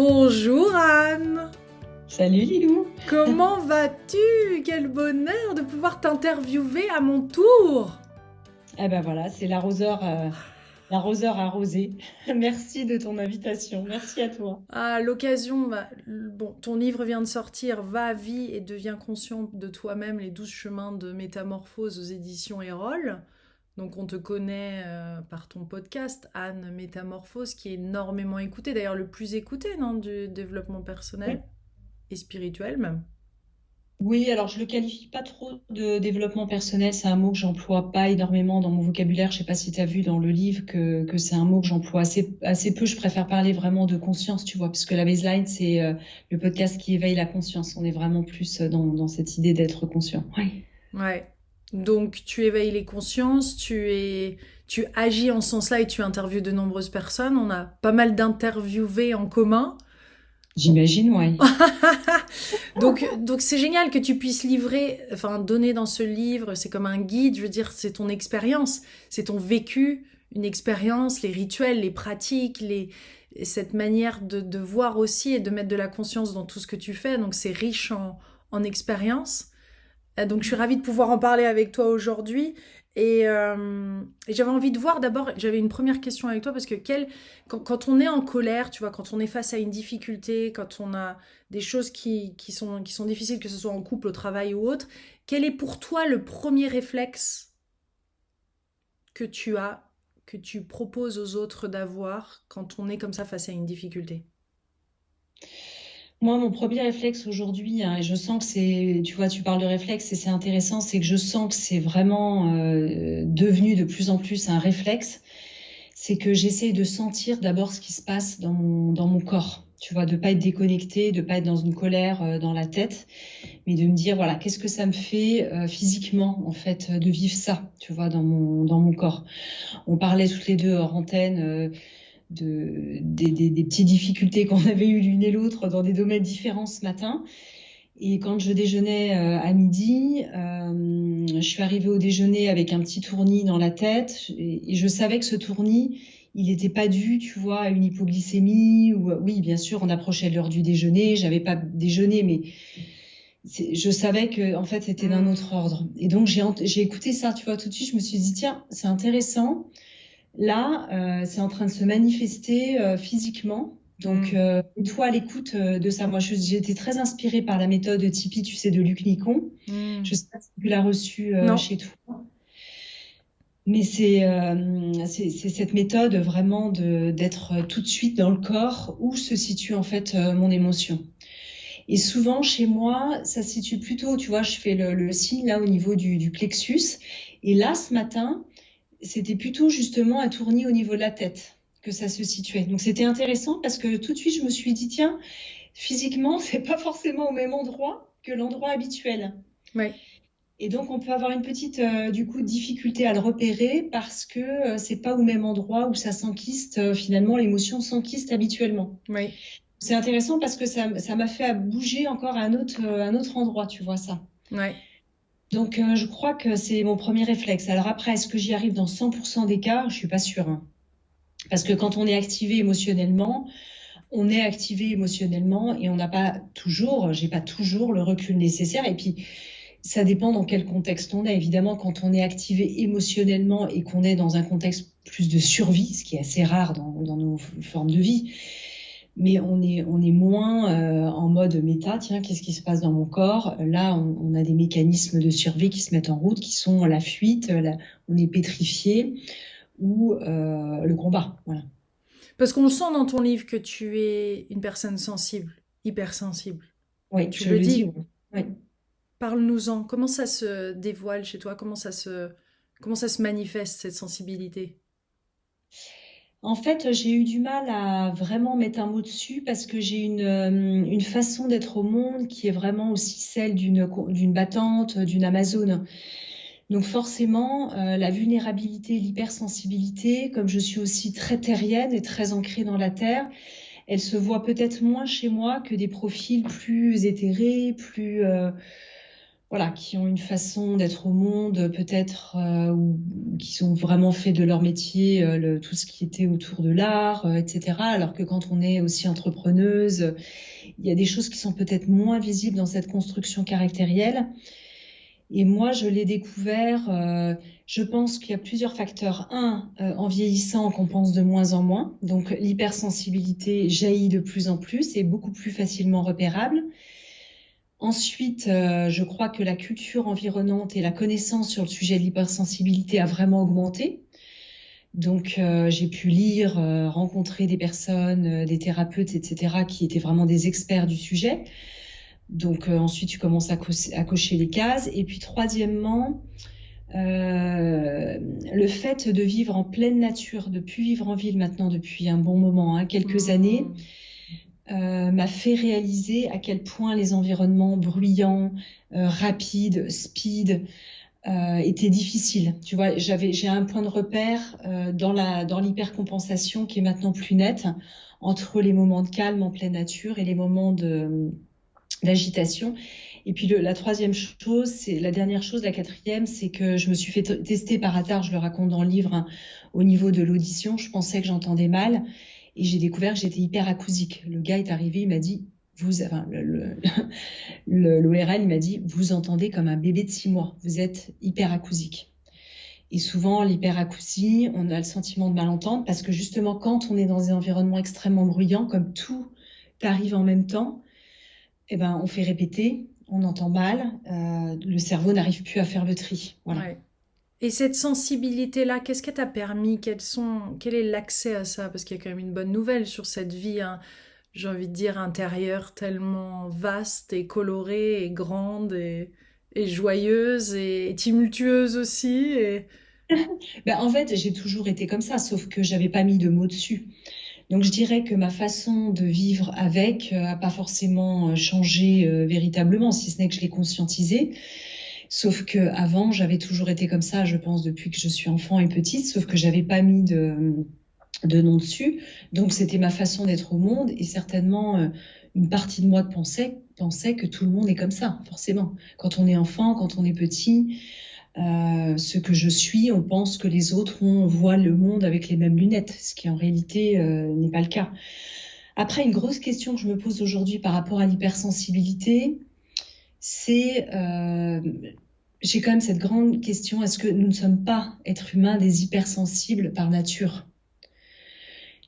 Bonjour Anne, Salut Lilou. comment vas-tu? Quel bonheur de pouvoir t'interviewer à mon tour. Eh ben voilà, c'est l'arroseur arrosé. Merci de ton invitation. Merci à toi. À l'occasion, bon, ton livre vient de sortir, Va, vie et deviens conscient de toi-même, les 12 chemins de métamorphose aux éditions Erol. Donc on te connaît par ton podcast, Anne Métamorphose, qui est énormément écouté, d'ailleurs le plus écouté, non, du développement Oui. personnel et spirituel même. Oui, alors je le qualifie pas trop de développement personnel. C'est un mot que j'emploie pas énormément dans mon vocabulaire. Je sais pas si tu as vu dans le livre que c'est un mot que j'emploie assez peu. Je préfère parler vraiment de conscience, tu vois, parce que la baseline, c'est le podcast qui éveille la conscience. On est vraiment plus dans cette idée d'être conscient. Oui. Ouais. Donc tu éveilles les consciences, tu agis en ce sens-là et tu interviews de nombreuses personnes. On a pas mal d'interviewés en commun. J'imagine, oui. Donc c'est génial que tu puisses livrer, enfin donner dans ce livre, c'est comme un guide, je veux dire, c'est ton expérience, c'est ton vécu, une expérience, les rituels, les pratiques, cette manière de voir aussi et de mettre de la conscience dans tout ce que tu fais. Donc c'est riche en expérience. Donc je suis ravie de pouvoir en parler avec toi aujourd'hui. Et j'avais envie de voir d'abord, j'avais une première question avec toi parce que quand on est en colère, tu vois, quand on est face à une difficulté, quand on a des choses qui sont difficiles, que ce soit en couple, au travail ou autre, quel est pour toi le premier réflexe que tu as, que tu proposes aux autres d'avoir quand on est comme ça face à une difficulté? Moi, mon premier réflexe aujourd'hui, hein, et je sens que c'est, tu vois, tu parles de réflexe et c'est intéressant, c'est que je sens que c'est vraiment devenu de plus en plus un réflexe. C'est que j'essaye de sentir d'abord ce qui se passe dans mon corps. Tu vois, de pas être déconnectée, de pas être dans une colère dans la tête, mais de me dire, voilà, qu'est-ce que ça me fait physiquement, en fait, de vivre ça, tu vois, dans mon corps. On parlait toutes les deux hors antenne. Des petites difficultés qu'on avait eues l'une et l'autre dans des domaines différents ce matin. Et quand je déjeunais à midi, je suis arrivée au déjeuner avec un petit tournis dans la tête et je savais que ce tournis, il n'était pas dû, tu vois, à une hypoglycémie ou oui, bien sûr, on approchait de l'heure du déjeuner, j'avais pas déjeuné, mais je savais que en fait c'était d'un autre ordre. Et donc j'ai écouté ça, tu vois, tout de suite, je me suis dit tiens, c'est intéressant. Là, c'est en train de se manifester physiquement. Donc, toi, à l'écoute de ça. Moi, j'ai été très inspirée par la méthode Tipeee, tu sais, de Luc Nicon. Je Hmm. sais pas si tu l'as reçue Non. chez toi, mais c'est cette méthode vraiment d'être tout de suite dans le corps où se situe en fait mon émotion. Et souvent, chez moi, ça se situe plutôt, tu vois, je fais le signe là au niveau du plexus. Et là, ce matin, c'était plutôt justement un tournis au niveau de la tête que ça se situait. Donc c'était intéressant parce que tout de suite je me suis dit tiens, physiquement c'est pas forcément au même endroit que l'endroit habituel. Oui. Et donc on peut avoir une petite du coup difficulté à le repérer parce que c'est pas au même endroit où ça s'enquiste finalement l'émotion s'enquiste habituellement. Oui. C'est intéressant parce que ça m'a fait bouger encore à un autre endroit, tu vois ça. Oui. Donc, je crois que c'est mon premier réflexe. Alors après, est-ce que j'y arrive dans 100% des cas? Je suis pas sûre, hein. Parce que quand on est activé émotionnellement, on est activé émotionnellement et on n'a pas toujours, j'ai pas toujours le recul nécessaire. Et puis, ça dépend dans quel contexte on est. Évidemment, quand on est activé émotionnellement et qu'on est dans un contexte plus de survie, ce qui est assez rare dans nos formes de vie, mais on est moins en mode méta. Tiens, qu'est-ce qui se passe dans mon corps? Là, on a des mécanismes de survie qui se mettent en route, qui sont la fuite, on est pétrifié ou le combat. Voilà. Parce qu'on sent dans ton livre que tu es une personne sensible, hypersensible. Oui, Tu je le le dis. dis. Oui. Oui. Parle-nous-en. Comment ça se dévoile chez toi? Comment ça se manifeste, cette sensibilité? En fait, j'ai eu du mal à vraiment mettre un mot dessus parce que j'ai une façon d'être au monde qui est vraiment aussi celle d'une battante, d'une Amazone. Donc forcément, la vulnérabilité, l'hypersensibilité, comme je suis aussi très terrienne et très ancrée dans la terre, elle se voit peut-être moins chez moi que des profils plus éthérés, plus voilà, qui ont une façon d'être au monde, peut-être, ou qui ont vraiment fait de leur métier tout ce qui était autour de l'art, etc. Alors que quand on est aussi entrepreneuse, il y a des choses qui sont peut-être moins visibles dans cette construction caractérielle. Et moi, je l'ai découvert, je pense qu'il y a plusieurs facteurs. Un, en vieillissant, qu'on pense de moins en moins. Donc, l'hypersensibilité jaillit de plus en plus et beaucoup plus facilement repérable. Ensuite, je crois que la culture environnante et la connaissance sur le sujet de l'hypersensibilité a vraiment augmenté. Donc, j'ai pu lire, rencontrer des personnes, des thérapeutes, etc., qui étaient vraiment des experts du sujet. Donc, ensuite, tu commences à cocher les cases. Et puis, troisièmement, le fait de vivre en pleine nature, de plus vivre en ville maintenant depuis un bon moment, hein, quelques années, m'a fait réaliser à quel point les environnements bruyants, rapides, speed, étaient difficiles. Tu vois, j'ai un point de repère dans l'hypercompensation qui est maintenant plus net entre les moments de calme en pleine nature et les moments d'agitation. Et puis la troisième chose, c'est la dernière chose, la quatrième, c'est que je me suis fait tester par hasard, je le raconte dans le livre, hein, au niveau de l'audition. Je pensais que j'entendais mal et j'ai découvert que j'étais hyperacousique. Le gars est arrivé, il m'a dit, enfin, l'ORL, il m'a dit, vous entendez comme un bébé de 6 mois, vous êtes hyperacousique. Et souvent, l'hyperacousie, on a le sentiment de mal entendre parce que justement, quand on est dans un environnement extrêmement bruyant, comme tout arrive en même temps, eh ben, on fait répéter, on entend mal, le cerveau n'arrive plus à faire le tri. Voilà. Ouais. Et cette sensibilité-là, qu'est-ce qu'elle t'a permis? Quel est l'accès à ça? Parce qu'il y a quand même une bonne nouvelle sur cette vie, hein, j'ai envie de dire, intérieure, tellement vaste et colorée et grande et joyeuse et tumultueuse aussi. Ben, en fait, j'ai toujours été comme ça, sauf que j'avais pas mis de mots dessus. Donc, je dirais que ma façon de vivre avec a pas forcément changé véritablement, si ce n'est que je l'ai conscientisé. Sauf que avant, j'avais toujours été comme ça, je pense, depuis que je suis enfant et petite, sauf que j'avais pas mis de nom dessus. Donc, c'était ma façon d'être au monde et certainement une partie de moi pensait que tout le monde est comme ça, forcément. Quand on est enfant, quand on est petit, ce que je suis, on pense que les autres voient le monde avec les mêmes lunettes, ce qui en réalité n'est pas le cas. Après, une grosse question que je me pose aujourd'hui par rapport à l'hypersensibilité, c'est, j'ai quand même cette grande question, est-ce que nous ne sommes pas, êtres humains, des hypersensibles par nature?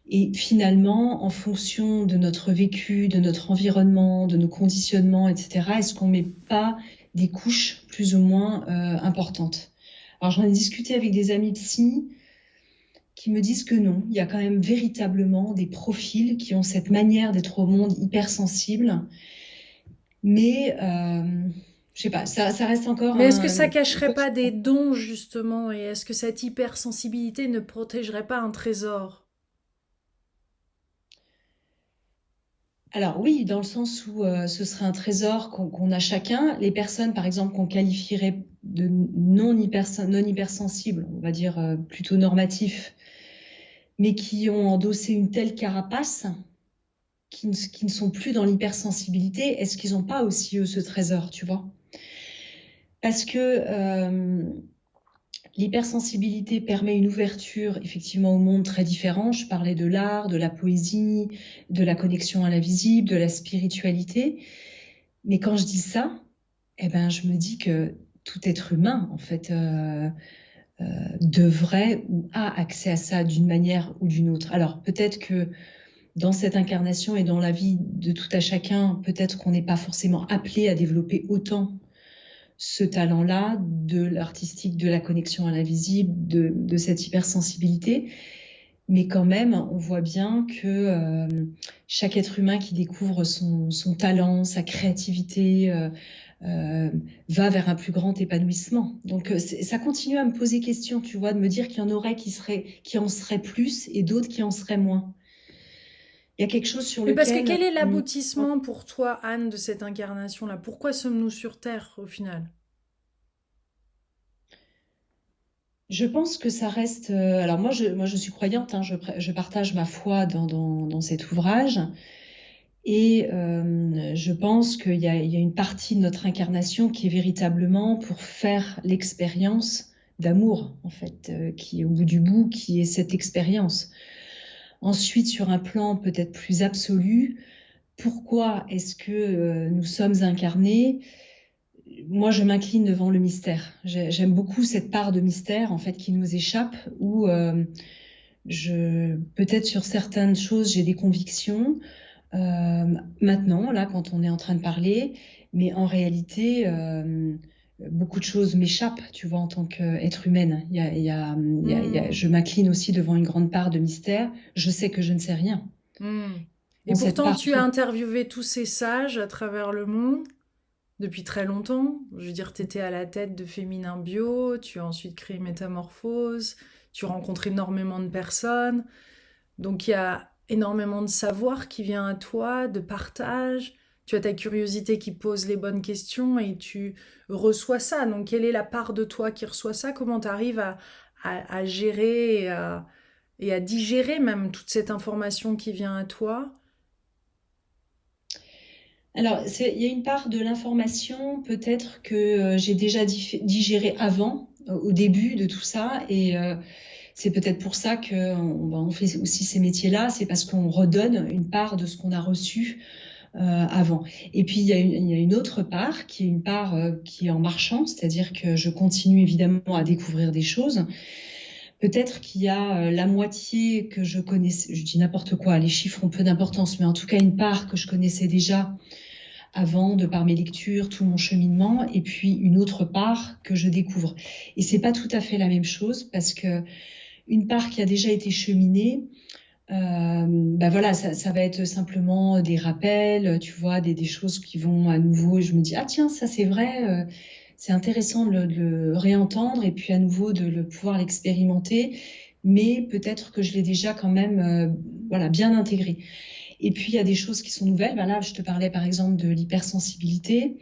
Et finalement, en fonction de notre vécu, de notre environnement, de nos conditionnements, etc., est-ce qu'on ne met pas des couches plus ou moins importantes? Alors, j'en ai discuté avec des amis psy qui me disent que non, il y a quand même véritablement des profils qui ont cette manière d'être au monde hypersensible, mais je sais pas, ça reste encore Mais est-ce que ça cacherait pas des dons, justement? Et est-ce que cette hypersensibilité ne protégerait pas un trésor? Alors oui, dans le sens où ce serait un trésor qu'on a chacun. Les personnes, par exemple, qu'on qualifierait de non hypersensibles, on va dire plutôt normatifs, mais qui ont endossé une telle carapace, qui ne sont plus dans l'hypersensibilité, est-ce qu'ils n'ont pas aussi, eux, ce trésor, tu vois? Parce que l'hypersensibilité permet une ouverture effectivement au monde très différent. Je parlais de l'art, de la poésie, de la connexion à l'invisible, de la spiritualité. Mais quand je dis ça, eh ben, je me dis que tout être humain, en fait, devrait ou a accès à ça d'une manière ou d'une autre. Alors peut-être que dans cette incarnation et dans la vie de tout à chacun, peut-être qu'on n'est pas forcément appelé à développer autant ce talent-là, de l'artistique, de la connexion à l'invisible, de cette hypersensibilité. Mais quand même, on voit bien que chaque être humain qui découvre son talent, sa créativité, va vers un plus grand épanouissement. Donc ça continue à me poser question, tu vois, de me dire qu'il y en aurait qui en seraient plus et d'autres qui en seraient moins. Il y a quelque chose sur Mais parce que lequel quel est l'aboutissement pour toi, Anne, de cette incarnation-là? Pourquoi sommes-nous sur Terre, au final? je pense que ça reste. Alors moi, je suis croyante, hein, je partage ma foi dans cet ouvrage. Et je pense qu'il y a une partie de notre incarnation qui est véritablement pour faire l'expérience d'amour, en fait, qui est au bout du bout, qui est cette expérience. Ensuite, sur un plan peut-être plus absolu, pourquoi est-ce que nous sommes incarnés? Moi, je m'incline devant le mystère. J'aime beaucoup cette part de mystère, en fait, qui nous échappe, où peut-être sur certaines choses, j'ai des convictions. Maintenant, là, quand on est en train de parler, mais en réalité, beaucoup de choses m'échappent, tu vois, en tant qu'être humaine. Je m'incline aussi devant une grande part de mystère. Je sais que je ne sais rien. Hmm. Et Dans cette pourtant, part tu as interviewé tous ces sages à travers le monde depuis très longtemps. Je veux dire, tu étais à la tête de Féminin Bio, tu as ensuite créé Métamorphose, tu rencontres énormément de personnes. Donc il y a énormément de savoir qui vient à toi, de partage. Tu as ta curiosité qui pose les bonnes questions et tu reçois ça. Donc quelle est la part de toi qui reçoit ça? Comment tu arrives à gérer et à digérer même toute cette information qui vient à toi? Alors, il y a une part de l'information peut-être que j'ai déjà digéré avant, au début de tout ça, et c'est peut-être pour ça on fait aussi ces métiers-là, c'est parce qu'on redonne une part de ce qu'on a reçu avant. Et puis il y a une autre part qui est une part qui est en marchant, c'est-à-dire que je continue évidemment à découvrir des choses. Peut-être qu'il y a la moitié que je connaissais, je dis n'importe quoi, les chiffres ont peu d'importance, mais en tout cas une part que je connaissais déjà avant, de par mes lectures, tout mon cheminement, et puis une autre part que je découvre. Et c'est pas tout à fait la même chose parce que une part qui a déjà été cheminée, bah voilà, ça va être simplement des rappels, tu vois, des choses qui vont à nouveau. Et je me dis ah tiens, ça c'est vrai, c'est intéressant de le réentendre et puis à nouveau de le pouvoir l'expérimenter. Mais peut-être que je l'ai déjà quand même, voilà, bien intégré. Et puis, il y a des choses qui sont nouvelles. Ben là, je te parlais par exemple de l'hypersensibilité.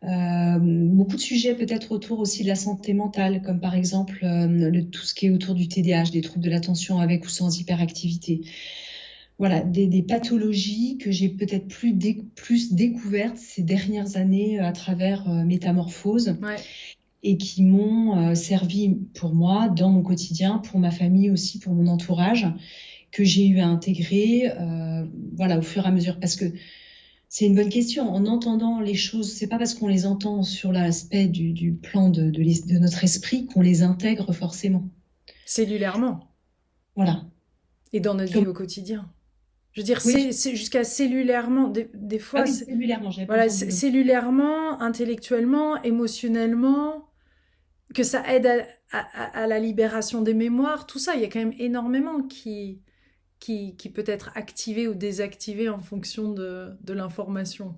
Beaucoup de sujets peut-être autour aussi de la santé mentale, comme par exemple tout ce qui est autour du TDAH, des troubles de l'attention avec ou sans hyperactivité. Voilà, des pathologies que j'ai peut-être plus découvertes ces dernières années à travers Métamorphose Ouais. et qui m'ont servi pour moi dans mon quotidien, pour ma famille aussi, pour mon entourage, que j'ai eu à intégrer voilà, au fur et à mesure. Parce que c'est une bonne question. En entendant les choses, c'est pas parce qu'on les entend sur l'aspect du plan de notre esprit qu'on les intègre forcément. Cellulairement Voilà. et dans notre vie Comme, au quotidien. Je veux dire, oui, c'est jusqu'à cellulairement, des ah fois, oui, cellulairement, j'avais pas voilà, entendu le mot. cellulairement, intellectuellement, émotionnellement, que ça aide à la libération des mémoires, tout ça, il y a quand même énormément qui peut être activé ou désactivé en fonction de l'information.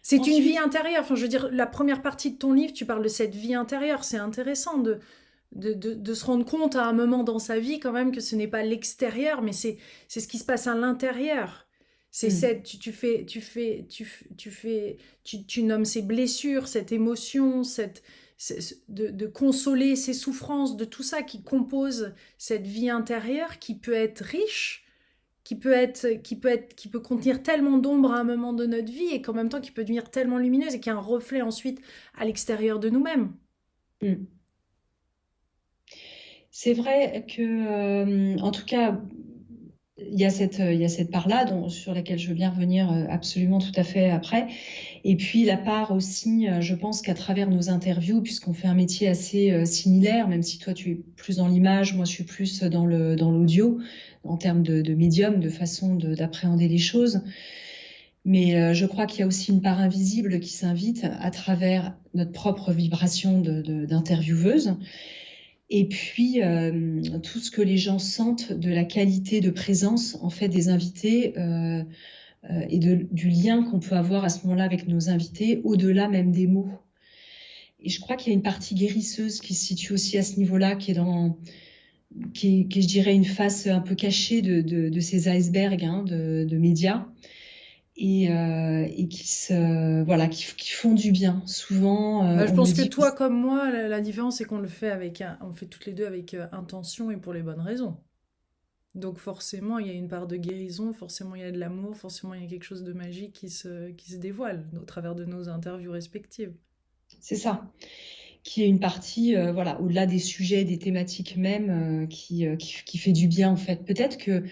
C'est une vie Ensuite, intérieure. Enfin, je veux dire, la première partie de ton livre, tu parles de cette vie intérieure. C'est intéressant de se rendre compte à un moment dans sa vie quand même que ce n'est pas l'extérieur, mais c'est ce qui se passe à l'intérieur. C'est hmm, cette, tu nommes ces blessures, cette émotion, de consoler ces souffrances, de tout ça qui compose cette vie intérieure qui peut être riche, qui peut contenir tellement d'ombre à un moment de notre vie et qu'en même temps qui peut devenir tellement lumineuse et qui a un reflet ensuite à l'extérieur de nous-mêmes. hmm. C'est vrai que, en tout cas, il y a cette part-là sur laquelle je veux bien revenir absolument tout à fait après. Et puis la part aussi, je pense qu'à travers nos interviews, puisqu'on fait un métier assez similaire, même si toi tu es plus dans l'image, moi je suis plus dans l'audio, en termes de médium, de façon d'appréhender les choses. Mais je crois qu'il y a aussi une part invisible qui s'invite à travers notre propre vibration d'intervieweuse. Et puis, tout ce que les gens sentent de la qualité de présence en fait des invités et du lien qu'on peut avoir à ce moment-là avec nos invités, au-delà même des mots. Et je crois qu'il y a une partie guérisseuse qui se situe aussi à ce niveau-là, qui est, je dirais, une face un peu cachée de ces icebergs hein, de médias et voilà, qui font du bien. Souvent, Bah, je on me pense que dit toi comme moi, la différence c'est qu'on le fait on le fait toutes les deux avec intention et pour les bonnes raisons. Donc forcément, il y a une part de guérison, forcément il y a de l'amour, forcément il y a quelque chose de magique qui se dévoile au travers de nos interviews respectives. C'est ça. Qui est une partie, voilà, au-delà des sujets, des thématiques même, qui fait du bien en fait. Peut-être que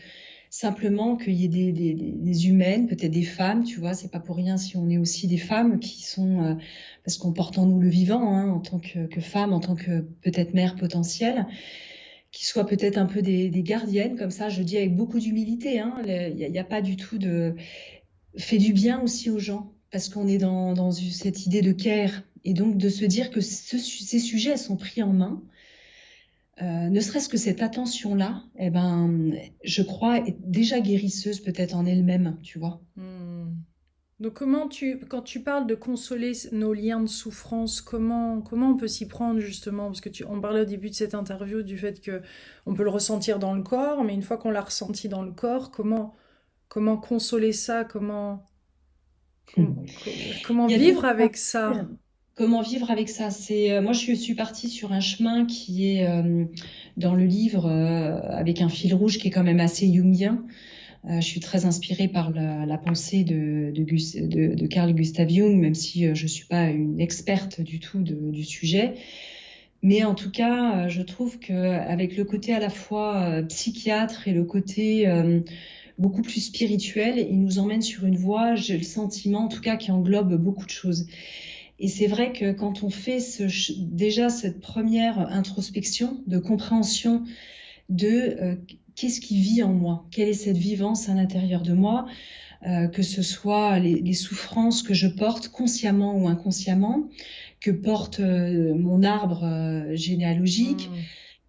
simplement qu'il y ait des humaines, peut-être des femmes, tu vois, c'est pas pour rien si on est aussi des femmes qui sont, parce qu'on porte en nous le vivant, hein, en tant que femme, en tant que peut-être mère potentielle, qui soient peut-être un peu des gardiennes, comme ça, je dis avec beaucoup d'humilité, hein, y a pas du tout de... Fait du bien aussi aux gens, parce qu'on est dans cette idée de care, et donc de se dire que ces sujets sont pris en main, ne serait-ce que cette attention-là, eh ben, je crois, est déjà guérisseuse peut-être en elle-même, tu vois. Hmm. Donc quand tu parles de consoler nos liens de souffrance, comment on peut s'y prendre justement? Parce que on parlait au début de cette interview du fait que on peut le ressentir dans le corps, mais une fois qu'on l'a ressenti dans le corps, comment consoler ça? Comment Il y a deux vivre avec ça? Comment vivre avec ça? Moi, je suis partie sur un chemin qui est dans le livre avec un fil rouge qui est quand même assez jungien. Je suis très inspirée par la pensée de Carl Gustav Jung, même si je suis pas une experte du tout du sujet. Mais en tout cas, je trouve que avec le côté à la fois psychiatre et le côté beaucoup plus spirituel, il nous emmène sur une voie, j'ai le sentiment en tout cas, qui englobe beaucoup de choses. Et c'est vrai que quand on fait déjà cette première introspection de compréhension de qu'est-ce qui vit en moi, quelle est cette vivance à l'intérieur de moi, que ce soit les souffrances que je porte consciemment ou inconsciemment, que porte mon arbre généalogique, Hmm.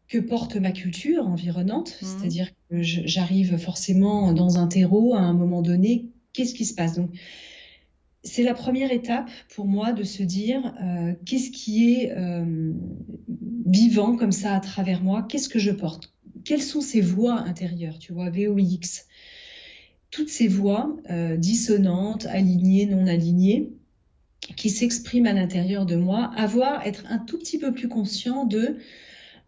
que porte ma culture environnante, Hmm. c'est-à-dire que j'arrive forcément dans un terreau à un moment donné, qu'est-ce qui se passe? Donc, c'est la première étape pour moi de se dire qu'est-ce qui est vivant comme ça à travers moi, qu'est-ce que je porte, quelles sont ces voix intérieures, tu vois, VOX, toutes ces voix dissonantes, alignées, non alignées, qui s'expriment à l'intérieur de moi, être un tout petit peu plus conscient de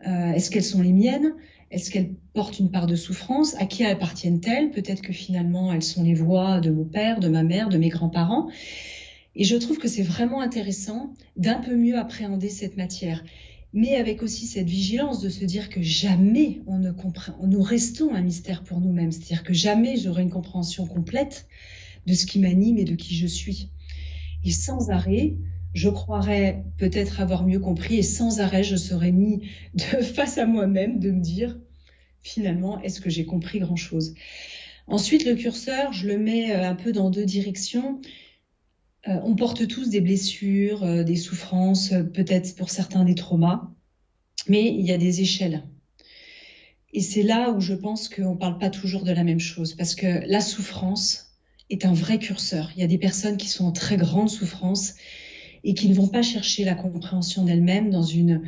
est-ce qu'elles sont les miennes, est-ce qu'elles portent une part de souffrance, à qui appartiennent-elles, peut-être que finalement elles sont les voix de mon père, de ma mère, de mes grands-parents. Et je trouve que c'est vraiment intéressant d'un peu mieux appréhender cette matière, mais avec aussi cette vigilance de se dire que jamais on ne comprend, nous restons un mystère pour nous-mêmes, c'est-à-dire que jamais j'aurai une compréhension complète de ce qui m'anime et de qui je suis. Et sans arrêt, je croirais peut-être avoir mieux compris, et sans arrêt, je serais mis face à moi-même de me dire, finalement, est-ce que j'ai compris grand-chose? Ensuite, le curseur, je le mets un peu dans deux directions. On porte tous des blessures, des souffrances, peut-être pour certains des traumas, mais il y a des échelles. Et c'est là où je pense qu'on ne parle pas toujours de la même chose, parce que la souffrance est un vrai curseur. Il y a des personnes qui sont en très grande souffrance et qui ne vont pas chercher la compréhension d'elles-mêmes dans une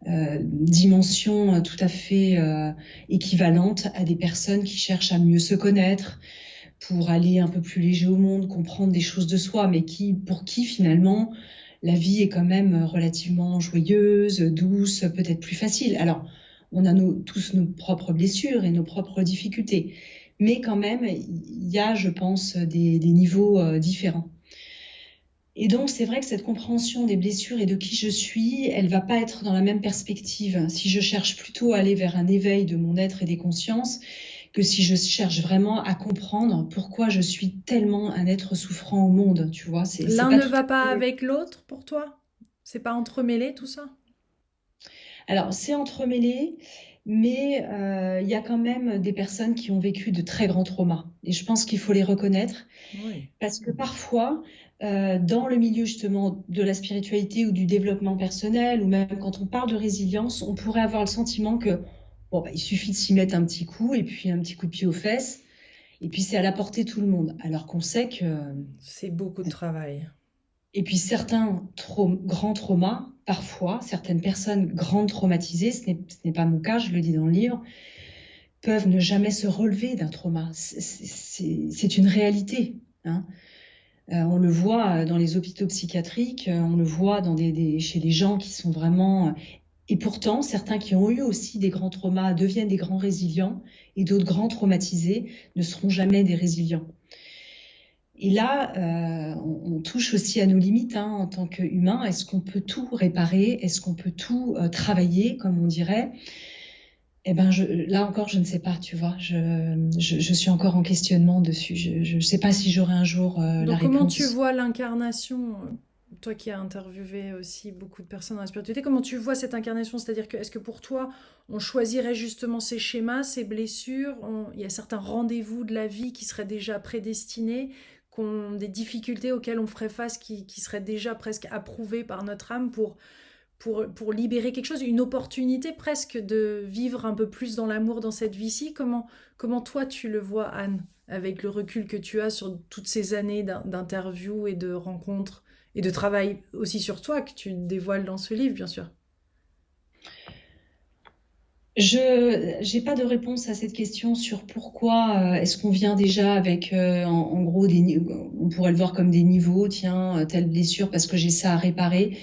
dimension tout à fait équivalente à des personnes qui cherchent à mieux se connaître, pour aller un peu plus léger au monde, comprendre des choses de soi, mais pour qui finalement la vie est quand même relativement joyeuse, douce, peut-être plus facile. Alors, on a tous nos propres blessures et nos propres difficultés, mais quand même, il y a, je pense, des niveaux différents. Et donc, c'est vrai que cette compréhension des blessures et de qui je suis, elle va pas être dans la même perspective. Si je cherche plutôt à aller vers un éveil de mon être et des consciences, que si je cherche vraiment à comprendre pourquoi je suis tellement un être souffrant au monde, tu vois, c'est L'un pas ne tout va à pas fait... avec l'autre pour toi? C'est pas entremêlé tout ça? Alors, c'est entremêlé, mais il y a quand même des personnes qui ont vécu de très grands traumas. Et je pense qu'il faut les reconnaître, Oui. parce que parfois, dans le milieu justement de la spiritualité ou du développement personnel, ou même quand on parle de résilience, on pourrait avoir le sentiment que bon, bah, il suffit de s'y mettre un petit coup, et puis un petit coup de pied aux fesses, et puis c'est à la portée de tout le monde. Alors qu'on sait que... C'est beaucoup de travail. Et puis certains grands traumas, parfois, certaines personnes grandes traumatisées, ce n'est pas mon cas, je le dis dans le livre, peuvent ne jamais se relever d'un trauma. C'est une réalité, hein. On le voit dans les hôpitaux psychiatriques, on le voit chez des gens qui sont vraiment Et pourtant, certains qui ont eu aussi des grands traumas deviennent des grands résilients et d'autres grands traumatisés ne seront jamais des résilients. Et là, on touche aussi à nos limites en tant qu'humains. Est-ce qu'on peut tout réparer? Est-ce qu'on peut tout travailler, comme on dirait? Eh ben, là encore, je ne sais pas, tu vois. Je suis encore en questionnement dessus. Je ne sais pas si j'aurai un jour la Donc, comment tu réponse. vois l'incarnation, toi qui as interviewé aussi beaucoup de personnes dans la spiritualité, comment tu vois cette incarnation? C'est-à-dire que, est-ce que pour toi, on choisirait justement ces schémas, ces blessures, il y a certains rendez-vous de la vie qui seraient déjà prédestinés, des difficultés auxquelles on ferait face qui seraient déjà presque approuvées par notre âme pour libérer quelque chose, une opportunité presque de vivre un peu plus dans l'amour dans cette vie-ci. Comment toi tu le vois, Anne, avec le recul que tu as sur toutes ces années d'interviews et de rencontres et de travail aussi sur toi que tu dévoiles dans ce livre, bien sûr. Je n'ai pas de réponse à cette question sur pourquoi est-ce qu'on vient déjà avec, en gros, on pourrait le voir comme des niveaux, tiens, telle blessure parce que j'ai ça à réparer.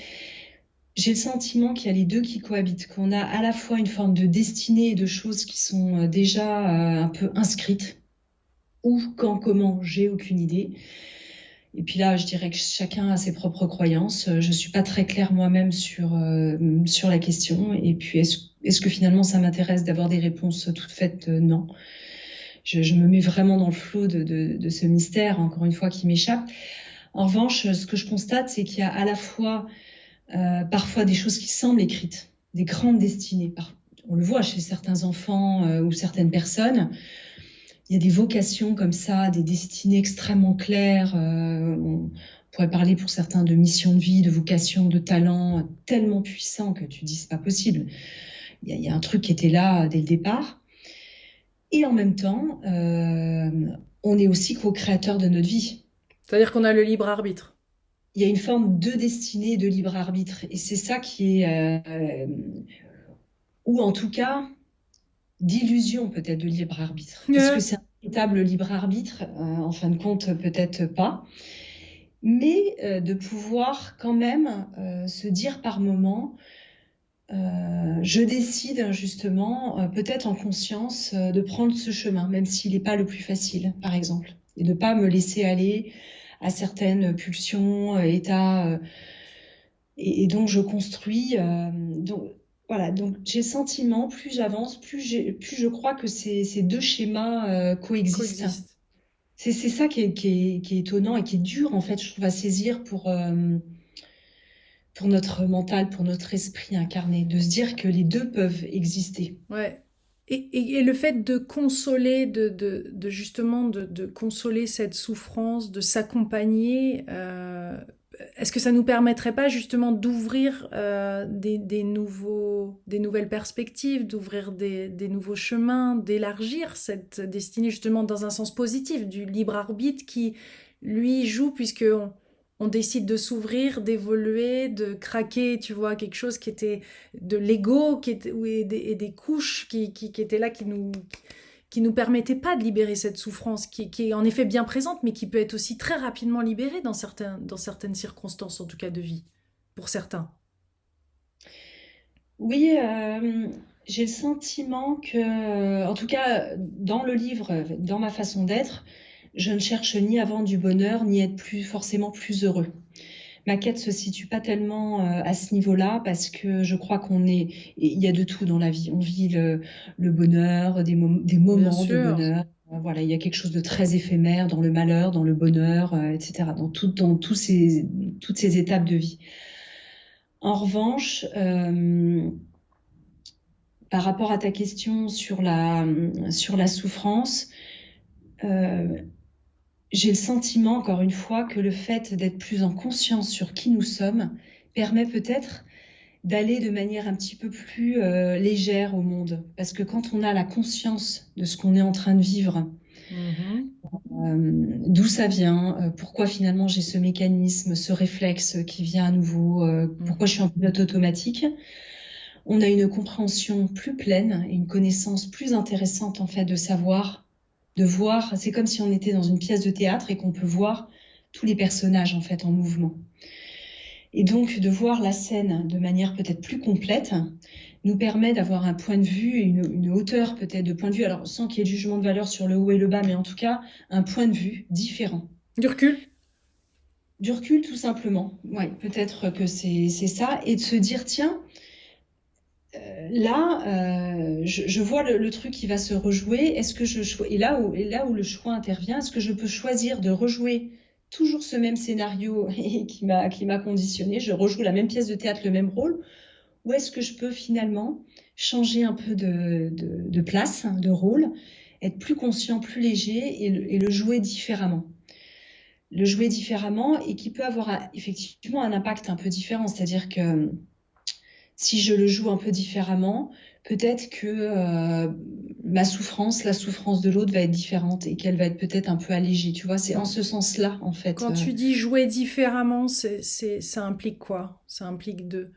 J'ai le sentiment qu'il y a les deux qui cohabitent, qu'on a à la fois une forme de destinée et de choses qui sont déjà un peu inscrites. Où, quand, comment, j'ai aucune idée. Et puis là, je dirais que chacun a ses propres croyances. Je suis pas très claire moi-même sur la question. Et puis, est-ce que finalement, ça m'intéresse d'avoir des réponses toutes faites? Non. Je me mets vraiment dans le flot de ce mystère, encore une fois, qui m'échappe. En revanche, ce que je constate, c'est qu'il y a à la fois parfois des choses qui semblent écrites, des grandes destinées. On le voit chez certains enfants ou certaines personnes. Il y a des vocations comme ça, des destinées extrêmement claires. On pourrait parler pour certains de mission de vie, de vocation, de talent tellement puissant que tu dis c'est pas possible. Il y a un truc qui était là dès le départ. Et en même temps, on est aussi co-créateur de notre vie. C'est-à-dire qu'on a le libre arbitre. Il y a une forme de destinée, de libre arbitre. Et c'est ça qui est... ou en tout cas, d'illusion peut-être de libre arbitre. Est-ce que c'est un véritable libre arbitre? En fin de compte, peut-être pas. Mais de pouvoir quand même se dire par moment, je décide justement, peut-être en conscience, de prendre ce chemin, même s'il n'est pas le plus facile, par exemple. Et de ne pas me laisser aller à certaines pulsions, états. Et donc, je construis. Voilà, donc j'ai le sentiment, plus j'avance, plus je crois que ces deux schémas coexistent. C'est ça qui est étonnant et qui est dur, en fait, je trouve, à saisir pour notre mental, pour notre esprit incarné, de se dire que les deux peuvent exister. Ouais. Et le fait de consoler, justement de consoler cette souffrance, de s'accompagner, est-ce que ça nous permettrait pas justement d'ouvrir des nouvelles perspectives, d'ouvrir des nouveaux chemins, d'élargir cette destinée justement dans un sens positif, du libre arbitre qui, lui, joue puisque on décide de s'ouvrir, d'évoluer, de craquer, tu vois, quelque chose qui était de l'ego, et des couches qui étaient là, qui nous permettaient pas de libérer cette souffrance, qui est en effet bien présente, mais qui peut être aussi très rapidement libérée dans certaines circonstances, en tout cas de vie, pour certains. Oui, j'ai le sentiment que, en tout cas, dans le livre, dans ma façon d'être, je ne cherche ni à vendre du bonheur, ni à être forcément plus heureux. Ma quête se situe pas tellement à ce niveau-là parce que je crois il y a de tout dans la vie. On vit le bonheur, des moments de bonheur. Voilà, il y a quelque chose de très éphémère dans le malheur, dans le bonheur, etc. Dans toutes ces étapes de vie. En revanche, par rapport à ta question sur la souffrance, j'ai le sentiment, encore une fois, que le fait d'être plus en conscience sur qui nous sommes permet peut-être d'aller de manière un petit peu plus légère au monde. Parce que quand on a la conscience de ce qu'on est en train de vivre, d'où ça vient, pourquoi finalement j'ai ce mécanisme, ce réflexe qui vient à nouveau, pourquoi je suis en pilote automatique, on a une compréhension plus pleine et une connaissance plus intéressante en fait de savoir, de voir, c'est comme si on était dans une pièce de théâtre et qu'on peut voir tous les personnages en fait en mouvement. Et donc de voir la scène de manière peut-être plus complète nous permet d'avoir un point de vue, une hauteur peut-être de point de vue, alors sans qu'il y ait de jugement de valeur sur le haut et le bas, mais en tout cas un point de vue différent. Du recul. Du recul tout simplement, ouais, peut-être que c'est ça, et de se dire tiens, là, je vois le truc qui va se rejouer, est-ce que et là où le choix intervient, est-ce que je peux choisir de rejouer toujours ce même scénario et qui m'a conditionné, je rejoue la même pièce de théâtre, le même rôle, ou est-ce que je peux finalement changer un peu de place, de rôle, être plus conscient, plus léger et le jouer différemment. Le jouer différemment et qui peut avoir effectivement un impact un peu différent. C'est-à-dire que si je le joue un peu différemment, peut-être que ma souffrance, la souffrance de l'autre va être différente et qu'elle va être peut-être un peu allégée. Tu vois, c'est en ce sens-là, en fait. Quand tu dis jouer différemment, ça implique quoi? Ça implique de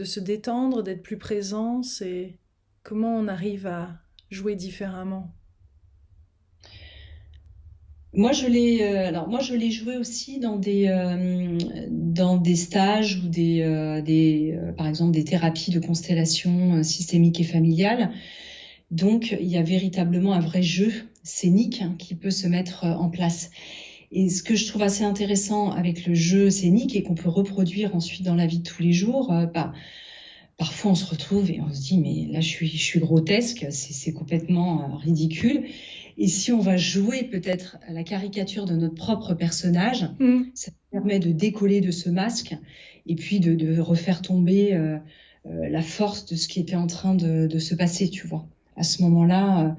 se détendre, d'être plus présent. C'est comment on arrive à jouer différemment? Moi, je l'ai joué aussi dans des stages ou par exemple, des thérapies de constellation systémique et familiale. Donc, il y a véritablement un vrai jeu scénique qui peut se mettre en place. Et ce que je trouve assez intéressant avec le jeu scénique et qu'on peut reproduire ensuite dans la vie de tous les jours, parfois on se retrouve et on se dit mais là je suis grotesque, c'est complètement ridicule. Et si on va jouer peut-être à la caricature de notre propre personnage, ça permet de décoller de ce masque et puis de refaire tomber la force de ce qui était en train de se passer, tu vois. À ce moment-là,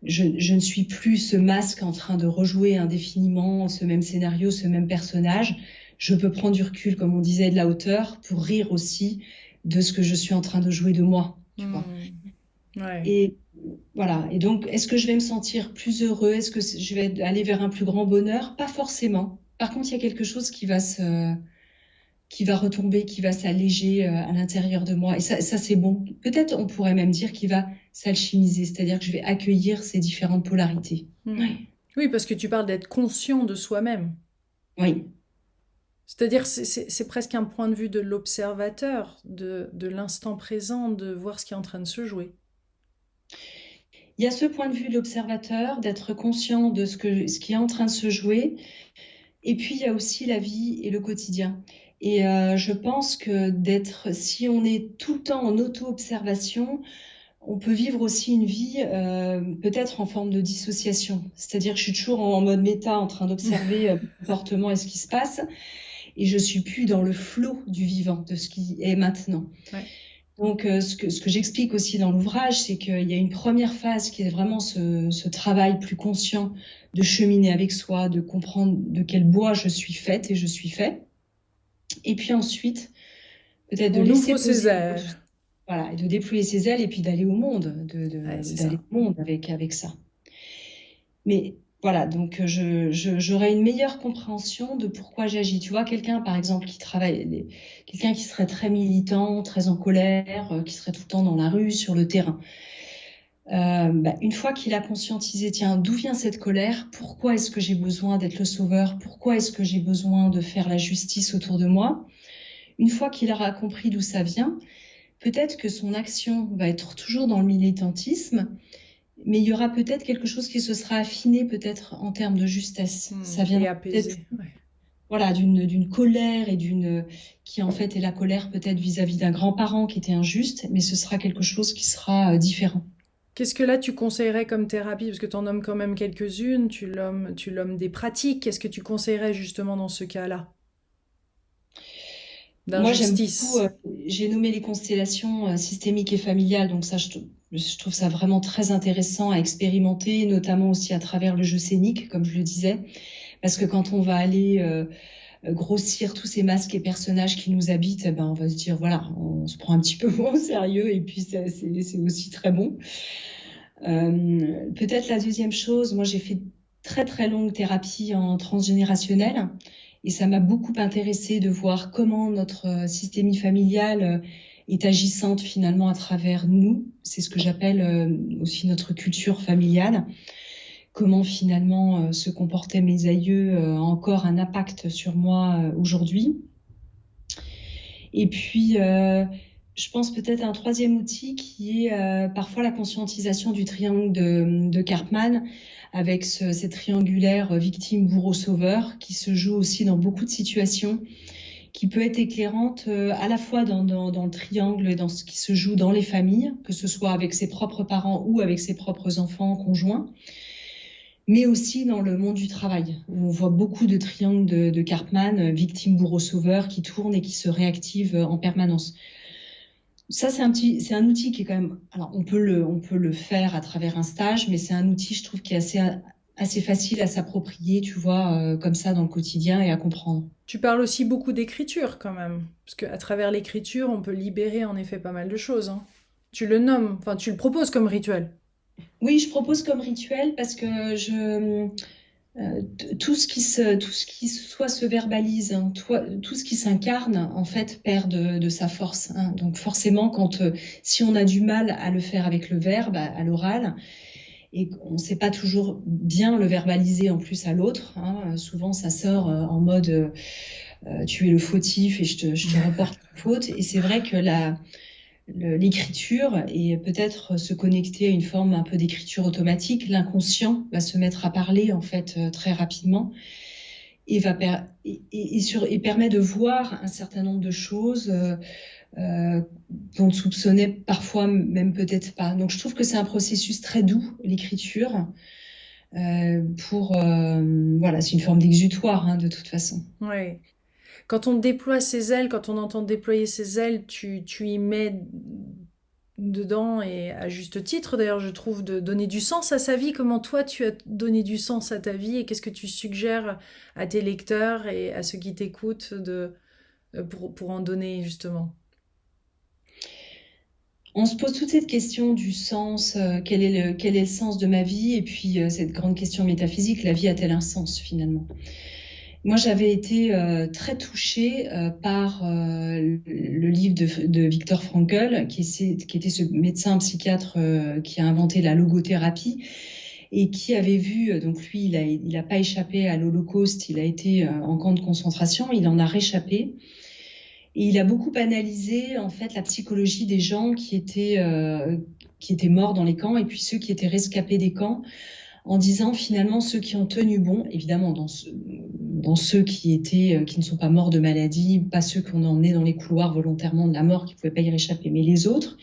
je ne suis plus ce masque en train de rejouer indéfiniment ce même scénario, ce même personnage. Je peux prendre du recul, comme on disait, de la hauteur pour rire aussi de ce que je suis en train de jouer de moi, tu vois. Ouais. Et voilà. Et donc, est-ce que je vais me sentir plus heureux? Est-ce que je vais aller vers un plus grand bonheur? Pas forcément. Par contre, il y a quelque chose qui va retomber, qui va s'alléger à l'intérieur de moi. Et ça c'est bon. Peut-être on pourrait même dire qu'il va s'alchimiser, c'est-à-dire que je vais accueillir ces différentes polarités. Ouais. Oui, parce que tu parles d'être conscient de soi-même. Oui. C'est-à-dire c'est presque un point de vue de l'observateur, de l'instant présent, de voir ce qui est en train de se jouer. Il y a ce point de vue de l'observateur, d'être conscient de ce qui est en train de se jouer. Et puis, il y a aussi la vie et le quotidien. Et je pense que si on est tout le temps en auto-observation, on peut vivre aussi une vie peut-être en forme de dissociation. C'est-à-dire que je suis toujours en mode méta, en train d'observer le comportement et ce qui se passe. Et je suis plus dans le flot du vivant, de ce qui est maintenant. Ouais. Donc, ce que j'explique aussi dans l'ouvrage, c'est qu'il y a une première phase qui est vraiment ce travail plus conscient de cheminer avec soi, de comprendre de quel bois je suis faite et je suis fait. Et puis ensuite, peut-être de laisser poser ses ailes. Voilà, et de déployer ses ailes et puis d'aller au monde, d'aller au monde avec ça. Mais voilà, donc j'aurais une meilleure compréhension de pourquoi j'agis. Tu vois, quelqu'un, par exemple, quelqu'un qui serait très militant, très en colère, qui serait tout le temps dans la rue, sur le terrain. Une fois qu'il a conscientisé, tiens, d'où vient cette colère? Pourquoi est-ce que j'ai besoin d'être le sauveur? Pourquoi est-ce que j'ai besoin de faire la justice autour de moi? Une fois qu'il aura compris d'où ça vient, peut-être que son action va être toujours dans le militantisme, mais il y aura peut-être quelque chose qui se sera affiné peut-être en termes de justesse. Ça viendra peut-être voilà, d'une colère et qui en fait est la colère peut-être vis-à-vis d'un grand-parent qui était injuste, mais ce sera quelque chose qui sera différent. Qu'est-ce que là tu conseillerais comme thérapie? Parce que tu en nommes quand même quelques-unes, tu nommes des pratiques. Qu'est-ce que tu conseillerais justement dans ce cas-là? Moi, j'aime beaucoup, j'ai nommé les constellations systémiques et familiales, donc ça, je trouve ça vraiment très intéressant à expérimenter, notamment aussi à travers le jeu scénique, comme je le disais, parce que quand on va aller grossir tous ces masques et personnages qui nous habitent, on va se dire, voilà, on se prend un petit peu moins au sérieux, et puis c'est aussi très bon. Peut-être la deuxième chose, moi j'ai fait très très longue thérapie en transgénérationnel, et ça m'a beaucoup intéressée de voir comment notre systémie familiale est agissante finalement à travers nous. C'est ce que j'appelle aussi notre culture familiale. Comment finalement se comportaient mes aïeux a encore un impact sur moi aujourd'hui. Et puis, je pense peut-être à un troisième outil qui est parfois la conscientisation du triangle de Karpman, avec cette triangulaire victime, bourreau, sauveur, qui se joue aussi dans beaucoup de situations, qui peut être éclairante à la fois dans le triangle et dans ce qui se joue dans les familles, que ce soit avec ses propres parents ou avec ses propres enfants conjoints, mais aussi dans le monde du travail, où on voit beaucoup de triangles de Karpman, victime, bourreau, sauveur, qui tournent et qui se réactivent en permanence. Ça, c'est un outil qui est quand même, alors on peut le faire à travers un stage, mais c'est un outil, je trouve, qui est assez facile à s'approprier, tu vois, comme ça dans le quotidien et à comprendre. Tu parles aussi beaucoup d'écriture quand même, parce qu'à travers l'écriture, on peut libérer en effet pas mal de choses, hein. Tu le nommes, enfin tu le proposes comme rituel. Oui, je propose comme rituel parce que tout ce qui soit se verbalise, hein, tout ce qui s'incarne, en fait, perd de sa force, hein. Donc forcément, si on a du mal à le faire avec le verbe, à l'oral, et qu'on ne sait pas toujours bien le verbaliser en plus à l'autre, hein, souvent ça sort en mode tu es le fautif et je te reporte la faute. Et c'est vrai que l'écriture et peut-être se connecter à une forme un peu d'écriture automatique, l'inconscient va se mettre à parler en fait très rapidement et et permet de voir un certain nombre de choses qu'on ne soupçonnait parfois même peut-être pas. Donc je trouve que c'est un processus très doux, l'écriture, voilà, c'est une forme d'exutoire, hein, de toute façon. Ouais. Quand on déploie ses ailes, quand on entend déployer ses ailes, tu y mets dedans, et à juste titre d'ailleurs, je trouve, de donner du sens à sa vie. Comment toi tu as donné du sens à ta vie, et qu'est-ce que tu suggères à tes lecteurs et à ceux qui t'écoutent pour en donner justement? On se pose toute cette question du sens, quel est le sens de ma vie, et puis cette grande question métaphysique, la vie a-t-elle un sens finalement? Moi, j'avais été très touchée par le livre de Viktor Frankl, qui était ce médecin psychiatre qui a inventé la logothérapie et qui avait vu, donc lui, il a pas échappé à l'Holocauste, il a été en camp de concentration, il en a réchappé. Et il a beaucoup analysé en fait la psychologie des gens qui étaient morts dans les camps et puis ceux qui étaient rescapés des camps, en disant finalement ceux qui ont tenu bon, évidemment dans ceux qui ne sont pas morts de maladie, pas ceux qu'on emmenait dans les couloirs volontairement de la mort, qui ne pouvaient pas y réchapper, mais les autres,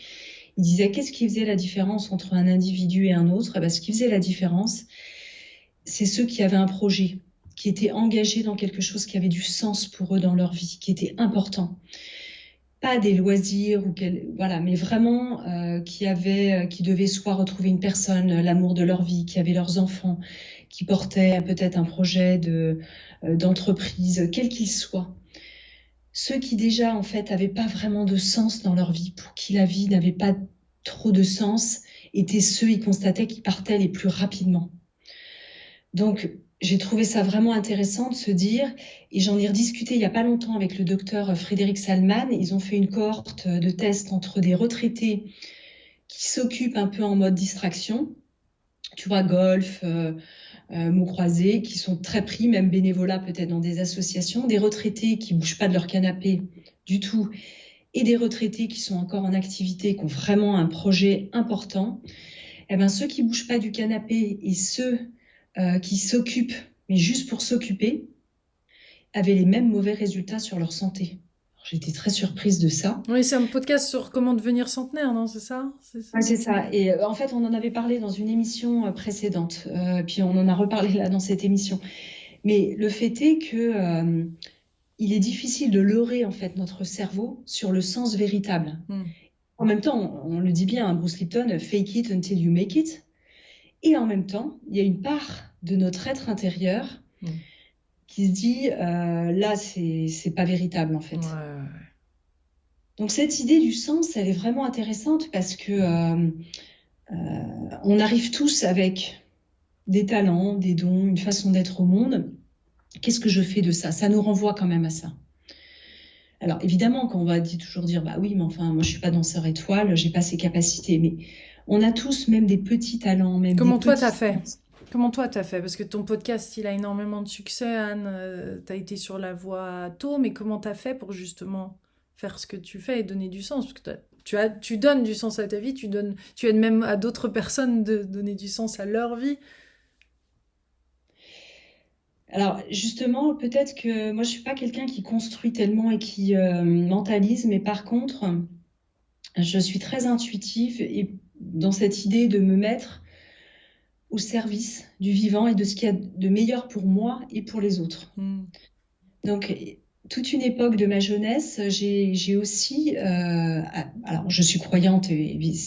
il disait qu'est-ce qui faisait la différence entre un individu et un autre? Eh bien, ce qui faisait la différence, c'est ceux qui avaient un projet, qui étaient engagés dans quelque chose qui avait du sens pour eux dans leur vie, qui était important. Pas des loisirs voilà, mais vraiment qui devaient soit retrouver une personne, l'amour de leur vie, qui avaient leurs enfants, qui portaient peut-être un projet d'entreprise, quel qu'il soit. Ceux qui déjà en fait n'avaient pas vraiment de sens dans leur vie, pour qui la vie n'avait pas trop de sens, étaient ceux, ils constataient, qui partaient les plus rapidement. Donc, j'ai trouvé ça vraiment intéressant de se dire, et j'en ai rediscuté il n'y a pas longtemps avec le docteur Frédéric Salman. Ils ont fait une cohorte de tests entre des retraités qui s'occupent un peu en mode distraction, tu vois, golf, mots croisés, qui sont très pris, même bénévolat peut-être dans des associations, des retraités qui ne bougent pas de leur canapé du tout, et des retraités qui sont encore en activité, qui ont vraiment un projet important. Eh ben, ceux qui ne bougent pas du canapé et ceux qui s'occupent, mais juste pour s'occuper, avaient les mêmes mauvais résultats sur leur santé. Alors, j'étais très surprise de ça. Oui, c'est un podcast sur comment devenir centenaire, non? C'est ça? Ouais, c'est ça. Et en fait, on en avait parlé dans une émission précédente, puis on en a reparlé là dans cette émission. Mais le fait est que il est difficile de leurrer en fait notre cerveau sur le sens véritable. En même temps, on le dit bien, hein, Bruce Lipton, fake it until you make it. Et en même temps, il y a une part de notre être intérieur qui se dit là, c'est pas véritable en fait. Ouais. Donc cette idée du sens, elle est vraiment intéressante parce que on arrive tous avec des talents, des dons, une façon d'être au monde. Qu'est-ce que je fais de ça? Ça nous renvoie quand même à ça. Alors évidemment, quand on va toujours dire bah oui, mais enfin moi je suis pas danseur étoile, j'ai pas ces capacités, mais on a tous même des petits talents, même Comment des toi petits t'as fait? sens. Comment toi t'as fait? Parce que ton podcast, il a énormément de succès, Anne. T'as été sur la voie tôt, mais comment t'as fait pour justement faire ce que tu fais et donner du sens. Parce que tu donnes du sens à ta vie, tu aides même à d'autres personnes de donner du sens à leur vie. Alors justement, peut-être que moi je suis pas quelqu'un qui construit tellement et qui mentalise, mais par contre, je suis très intuitive et dans cette idée de me mettre au service du vivant et de ce qu'il y a de meilleur pour moi et pour les autres. Mm. Donc, toute une époque de ma jeunesse, j'ai aussi, alors je suis croyante,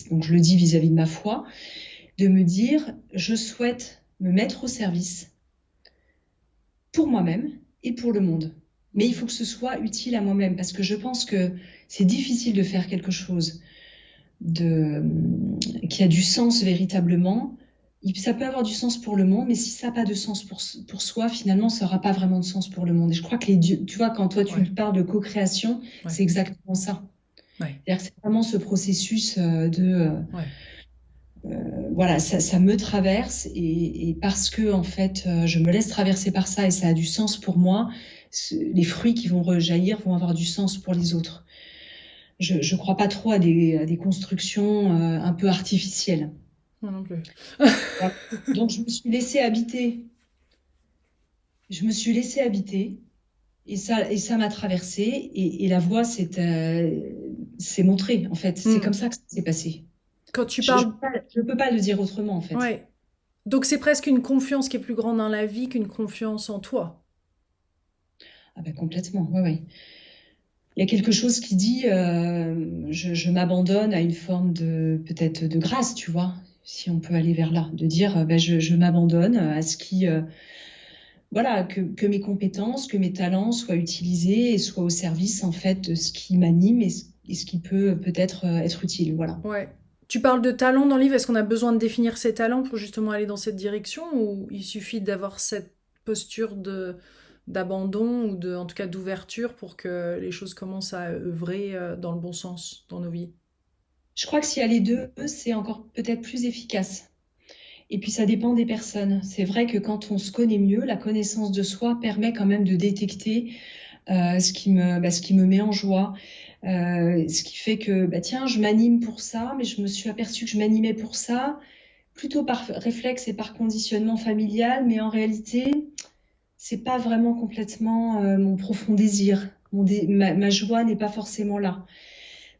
donc je le dis vis-à-vis de ma foi, de me dire, je souhaite me mettre au service pour moi-même et pour le monde. Mais il faut que ce soit utile à moi-même, parce que je pense que c'est difficile de faire quelque chose qui a du sens véritablement. Ça peut avoir du sens pour le monde, mais si ça n'a pas de sens pour soi, finalement, ça n'aura pas vraiment de sens pour le monde. Et je crois que tu vois, quand toi, tu Ouais. parles de co-création, Ouais. c'est exactement ça. Ouais. C'est-à-dire que c'est vraiment ce processus Ouais. voilà, ça me traverse et parce que, en fait, je me laisse traverser par ça et ça a du sens pour moi, les fruits qui vont rejaillir vont avoir du sens pour les autres. Je ne crois pas trop à des constructions un peu artificielles. Moi non plus. Donc, je me suis laissée habiter. Je me suis laissée habiter et ça m'a traversée et la voie s'est montrée, en fait. C'est comme ça que ça s'est passé. Quand tu Je parles... ne peux pas le dire autrement, en fait. Ouais. Donc c'est presque une confiance qui est plus grande dans la vie qu'une confiance en toi. Ah ben, complètement, ouais, ouais. Il y a quelque chose qui dit, je m'abandonne à une forme peut-être de grâce, tu vois, si on peut aller vers là, de dire, ben, je m'abandonne à ce qui, voilà, que mes compétences, que mes talents soient utilisés et soient au service, en fait, de ce qui m'anime et ce qui peut peut-être être utile, voilà. Ouais. Tu parles de talent dans le livre. Est-ce qu'on a besoin de définir ses talents pour justement aller dans cette direction ou il suffit d'avoir cette posture d'abandon ou en tout cas d'ouverture pour que les choses commencent à œuvrer dans le bon sens dans nos vies? Je crois que s'il y a les deux, c'est encore peut-être plus efficace. Et puis ça dépend des personnes. C'est vrai que quand on se connaît mieux, la connaissance de soi permet quand même de détecter ce qui me met en joie, ce qui fait que bah, tiens, je m'anime pour ça, mais je me suis aperçue que je m'animais pour ça, plutôt par réflexe et par conditionnement familial, mais en réalité, c'est pas vraiment complètement mon profond désir. Ma joie n'est pas forcément là.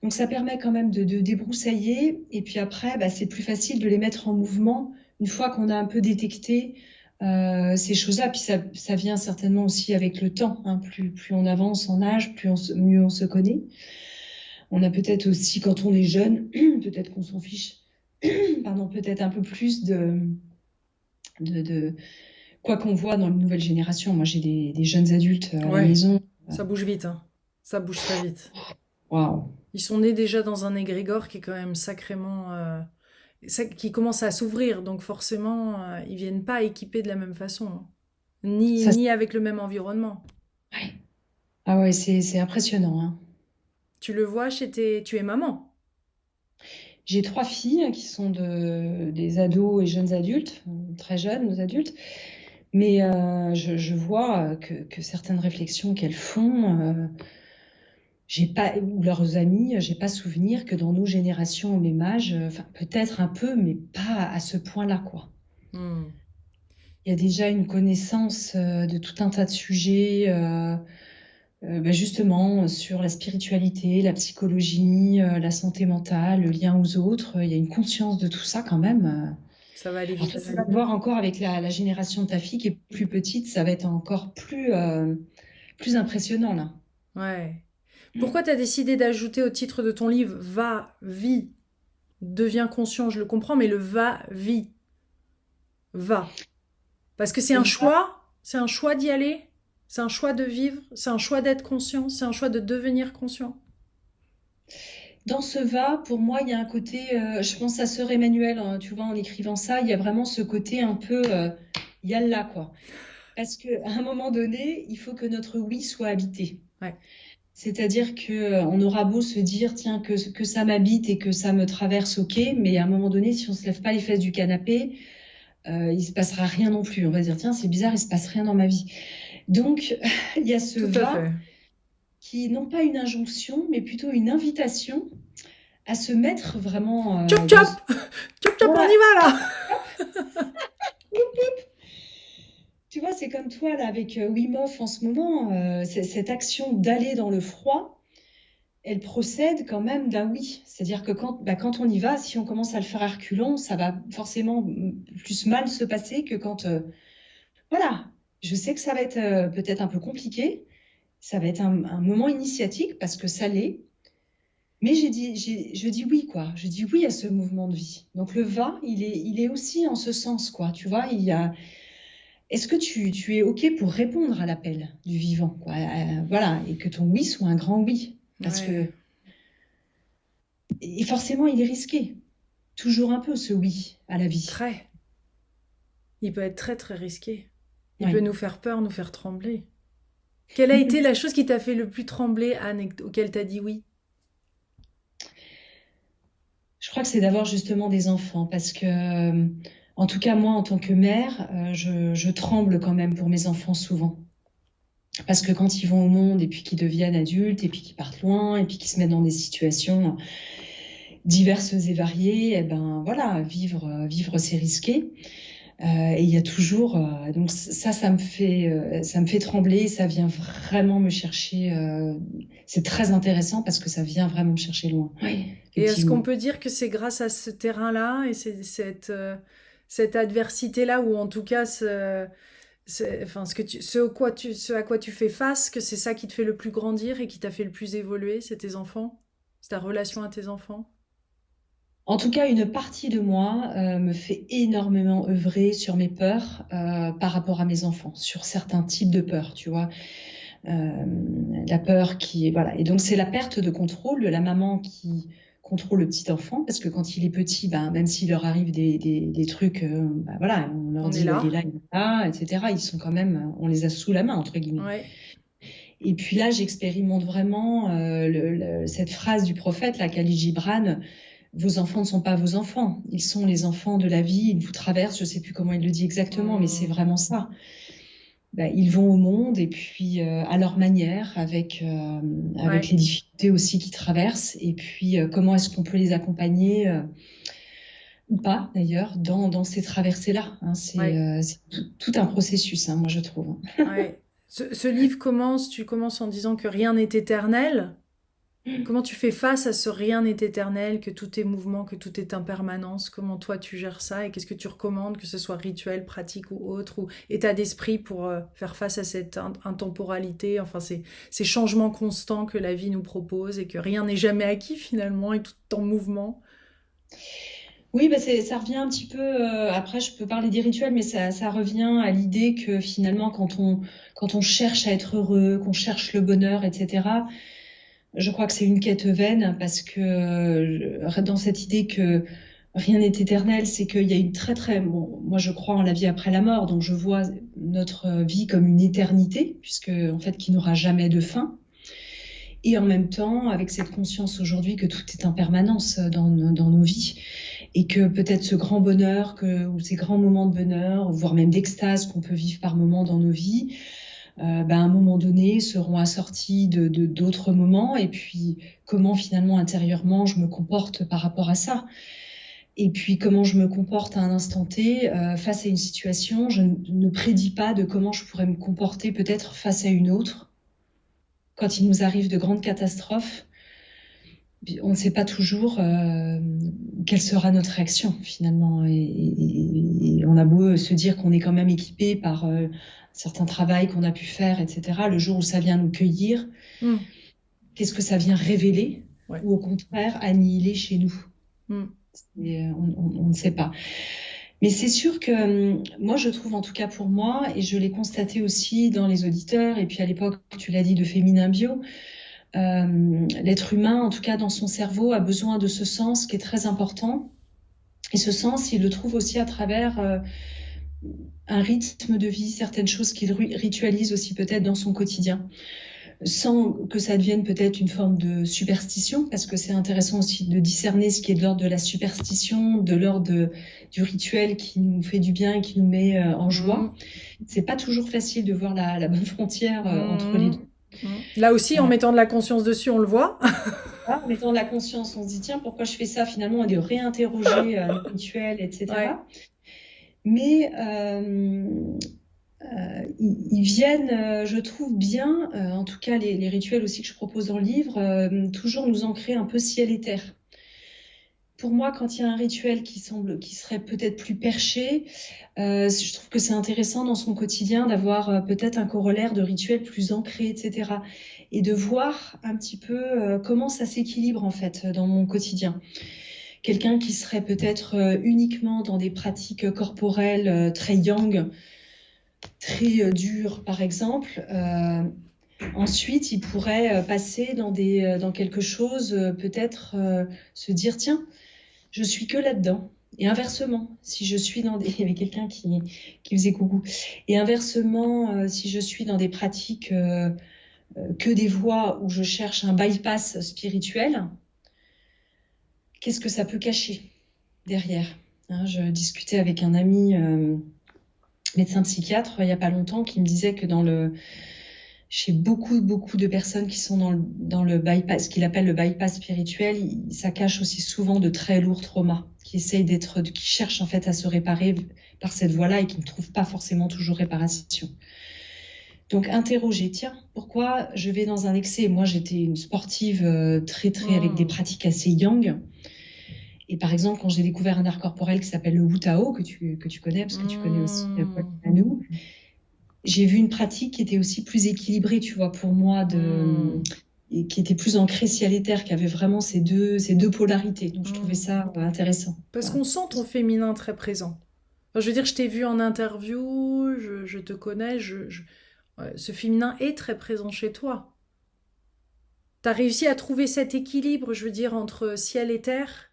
Donc ça permet quand même de débroussailler, et puis après, bah, c'est plus facile de les mettre en mouvement une fois qu'on a un peu détecté ces choses-là. Puis ça vient certainement aussi avec le temps, hein. Plus on avance en âge, mieux on se connaît. On a peut-être aussi, quand on est jeune, peut-être qu'on s'en fiche, pardon, peut-être un peu plus de quoi qu'on voit dans les nouvelles générations. Moi, j'ai des jeunes adultes à la Ouais, maison. ça bouge vite, hein. Ça bouge très vite. Waouh! Ils sont nés déjà dans un égrégore qui est quand même sacrément... qui commence à s'ouvrir, donc forcément, ils viennent pas équipés de la même façon, hein. Ça, Ni avec le même environnement. ouais. Ah ouais, c'est impressionnant, hein. Tu le vois chez Tu es maman. J'ai 3 filles qui sont des ados et jeunes adultes, très jeunes adultes, mais je vois que certaines réflexions qu'elles font, j'ai pas, ou leurs amis, j'ai pas souvenir que dans nos générations au même âge, enfin peut-être un peu, mais pas à ce point-là, quoi. Hmm. Il y a déjà une connaissance de tout un tas de sujets, bah, justement sur la spiritualité, la psychologie, la santé mentale, le lien aux autres. Il y a une conscience de tout ça quand même. Ça va aller Alors toi, vite. tu vas le voir encore avec la génération de ta fille qui est plus petite, ça va être encore plus impressionnant là. Ouais. Pourquoi tu as décidé d'ajouter au titre de ton livre Va, vis, deviens conscient? Je le comprends, mais le va, vis, va. Parce que c'est un choix d'y aller, c'est un choix de vivre, c'est un choix d'être conscient, c'est un choix de devenir conscient. Dans ce va, pour moi, il y a un côté, je pense à Sœur Emmanuel, hein, tu vois, en écrivant ça, il y a vraiment ce côté un peu yalla, quoi. Parce qu'à un moment donné, il faut que notre oui soit habité. Ouais. C'est-à-dire que on aura beau se dire, tiens, que ça m'habite et que ça me traverse, ok, mais à un moment donné, si on se lève pas les fesses du canapé, il se passera rien non plus. On va se dire, tiens, c'est bizarre, il se passe rien dans ma vie. Donc, il y a ce Tout à va fait. qui est non pas une injonction, mais plutôt une invitation à se mettre vraiment Chop chop! Chop chop, on voilà. y va là! Tu vois, c'est comme toi là avec Wim Hof en ce moment, cette action d'aller dans le froid, elle procède quand même d'un oui. C'est-à-dire que quand on y va, si on commence à le faire à reculons, ça va forcément plus mal se passer que quand, voilà, je sais que ça va être peut-être un peu compliqué, ça va être un moment initiatique parce que ça l'est, mais je dis oui, quoi. Je dis oui à ce mouvement de vie. Donc le va, il est aussi en ce sens, quoi. Tu vois, il y a. Est-ce que tu es OK pour répondre à l'appel du vivant, quoi. Voilà, et que ton oui soit un grand oui. Parce Ouais, que, et forcément, il est risqué. Toujours un peu ce oui à la vie. très. Il peut être très très risqué. Il peut Oui. nous faire peur, nous faire trembler. Quelle a été la chose qui t'a fait le plus trembler, Anne, et auquel t'as dit oui? Je crois que c'est d'avoir justement des enfants parce que, en tout cas, moi, en tant que mère, je tremble quand même pour mes enfants souvent. Parce que quand ils vont au monde et puis qu'ils deviennent adultes et puis qu'ils partent loin et puis qu'ils se mettent dans des situations diverses et variées, eh ben voilà, vivre c'est risqué. Et il y a toujours donc ça me fait trembler, ça vient vraiment me chercher. C'est très intéressant parce que ça vient vraiment me chercher loin. Oui, Et est-ce qu'on effectivement. peut dire que c'est grâce à ce terrain-là et cette adversité-là, ou en tout cas enfin, ce à quoi tu fais face, que c'est ça qui te fait le plus grandir et qui t'a fait le plus évoluer, c'est tes enfants? C'est ta relation à tes enfants? En tout cas, une partie de moi me fait énormément œuvrer sur mes peurs par rapport à mes enfants, sur certains types de peurs, tu vois. Euh, la peur qui est voilà, et donc c'est la perte de contrôle de la maman qui contrôle le petit enfant parce que quand il est petit, ben, même s'il leur arrive des trucs, ben, voilà, on leur On est dit il est là? là, il est là, etc. Ils sont quand même, on les a sous la main entre guillemets. Ouais. Et puis là, j'expérimente vraiment cette phrase du prophète, la Khalil Gibran: vos enfants ne sont pas vos enfants, ils sont les enfants de la vie, ils vous traversent. Je sais plus comment il le dit exactement, mais c'est Hmm. vraiment ça. Ben, ils vont au monde et puis à leur manière, avec Ouais. les difficultés aussi qu'ils traversent, et puis comment est-ce qu'on peut les accompagner ou pas d'ailleurs dans ces traversées-là. Hein. Ouais. C'est tout un processus, hein, moi je trouve. Ouais. Ce livre commence, tu commences en disant que rien n'est éternel. Comment tu fais face à ce rien n'est éternel, que tout est mouvement, que tout est impermanence? Comment toi tu gères ça et qu'est-ce que tu recommandes, que ce soit rituel, pratique ou autre, ou état d'esprit pour faire face à cette intemporalité, enfin ces changements constants que la vie nous propose et que rien n'est jamais acquis finalement et tout est en mouvement? Oui, bah ça revient un petit peu. Après, je peux parler des rituels, mais ça revient à l'idée que finalement, quand on cherche à être heureux, qu'on cherche le bonheur, etc., je crois que c'est une quête vaine parce que dans cette idée que rien n'est éternel, c'est qu'il y a une très très bon. Moi, je crois en la vie après la mort, donc je vois notre vie comme une éternité, puisque en fait, qui n'aura jamais de fin. Et en même temps, avec cette conscience aujourd'hui que tout est en permanence dans nos vies, et que peut-être ce grand bonheur ou ces grands moments de bonheur, voire même d'extase qu'on peut vivre par moments dans nos vies, à un moment donné seront assortis de d'autres moments, et puis comment finalement intérieurement je me comporte par rapport à ça. Et puis comment je me comporte à un instant T face à une situation, je ne prédis pas de comment je pourrais me comporter peut-être face à une autre. Quand il nous arrive de grandes catastrophes, on ne sait pas toujours quelle sera notre réaction finalement. Et on a beau se dire qu'on est quand même équipé par certains travails qu'on a pu faire, etc. Le jour où ça vient nous cueillir, Hmm. qu'est-ce que ça vient révéler Ouais. ou au contraire annihiler chez nous? Hmm. On ne sait pas. Mais c'est sûr que moi, je trouve en tout cas pour moi, et je l'ai constaté aussi dans les auditeurs, et puis à l'époque, tu l'as dit, de Féminin Bio, l'être humain, en tout cas dans son cerveau, a besoin de ce sens qui est très important. Et ce sens, il le trouve aussi à travers un rythme de vie, certaines choses qu'il ritualise aussi peut-être dans son quotidien, sans que ça devienne peut-être une forme de superstition, parce que c'est intéressant aussi de discerner ce qui est de l'ordre de la superstition, de l'ordre du rituel qui nous fait du bien et qui nous met en joie. Hmm. C'est pas toujours facile de voir la bonne frontière entre les Hmm. deux. Là aussi, en Euh, mettant de la conscience dessus, on le voit. en mettant de la conscience, on se dit, tiens, pourquoi je fais ça finalement, et de réinterroger les rituels, Ouais. etc. Mais ils viennent, je trouve bien, en tout cas les rituels aussi que je propose dans le livre, toujours nous ancrer un peu ciel et terre. Pour moi, quand il y a un rituel qui serait peut-être plus perché, je trouve que c'est intéressant dans son quotidien d'avoir peut-être un corollaire de rituels plus ancrés, etc. Et de voir un petit peu comment ça s'équilibre en fait dans mon quotidien. Quelqu'un qui serait peut-être uniquement dans des pratiques corporelles très yang, très dures par exemple. Ensuite, il pourrait passer dans quelque chose, peut-être se dire, tiens, je suis que là-dedans. Et inversement, si je suis dans des... Il y avait quelqu'un qui faisait coucou. Et inversement, si je suis dans des pratiques que des voies où je cherche un bypass spirituel, qu'est-ce que ça peut cacher derrière? Hein, je discutais avec un ami médecin psychiatre il n'y a pas longtemps qui me disait que chez beaucoup de personnes qui sont dans le bypass, ce qu'il appelle le bypass spirituel, ça cache aussi souvent de très lourds traumas, qui cherchent en fait à se réparer par cette voie-là et qui ne trouvent pas forcément toujours réparation. Donc interroger, tiens, pourquoi je vais dans un excès? Moi, j'étais une sportive très avec des pratiques assez yang. Et par exemple, quand j'ai découvert un art corporel qui s'appelle le Wu Tao, que tu connais, parce que tu connais aussi Paul Manou, j'ai vu une pratique qui était aussi plus équilibrée, tu vois, pour moi, et qui était plus ancrée ciel et terre, qui avait vraiment ces deux polarités. Donc, je trouvais ça intéressant. Parce Voilà. qu'on sent ton féminin très présent. Enfin, je veux dire, je t'ai vu en interview, je te connais, ouais, ce féminin est très présent chez toi. T'as réussi à trouver cet équilibre, je veux dire, entre ciel et terre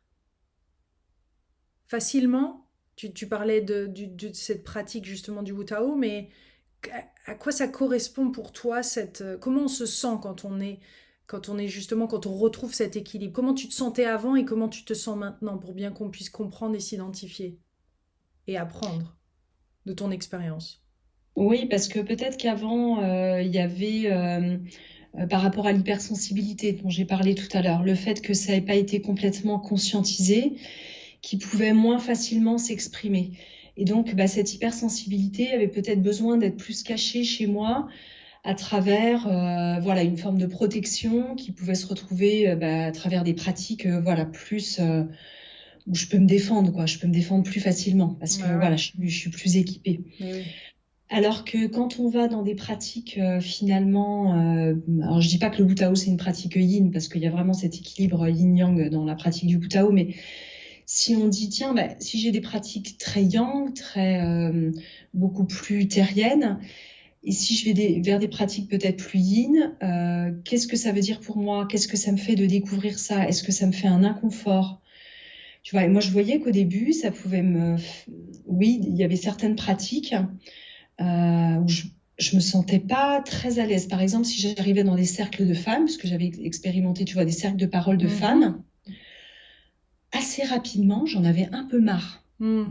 facilement. Tu parlais de cette pratique justement du Wu Tao, mais à quoi ça correspond pour toi comment on se sent quand on est justement quand on retrouve cet équilibre? Comment tu te sentais avant et comment tu te sens maintenant pour bien qu'on puisse comprendre et s'identifier et apprendre de ton expérience. Oui, parce que peut-être qu'avant, il y avait, par rapport à l'hypersensibilité dont j'ai parlé tout à l'heure, le fait que ça n'ait pas été complètement conscientisé, qui pouvait moins facilement s'exprimer. Et donc, bah, cette hypersensibilité avait peut-être besoin d'être plus cachée chez moi à travers voilà, une forme de protection qui pouvait se retrouver à travers des pratiques voilà, plus où je peux me défendre, quoi. Je peux me défendre plus facilement parce que Ouais, voilà, ouais. je suis plus équipée. Mais oui. Alors que quand on va dans des pratiques finalement, alors je dis pas que le Wu Tao c'est une pratique yin parce qu'il y a vraiment cet équilibre yin-yang dans la pratique du Wu Tao, mais si on dit tiens, bah, si j'ai des pratiques très yang, très beaucoup plus terriennes, et si je vais vers des pratiques peut-être plus yin, qu'est-ce que ça veut dire pour moi? Qu'est-ce que ça me fait de découvrir ça? Est-ce que ça me fait un inconfort? Tu vois, et moi je voyais qu'au début, ça pouvait oui, il y avait certaines pratiques où je me sentais pas très à l'aise. Par exemple, si j'arrivais dans des cercles de femmes, parce que j'avais expérimenté, tu vois, des cercles de parole de femmes, assez rapidement, j'en avais un peu marre Mm.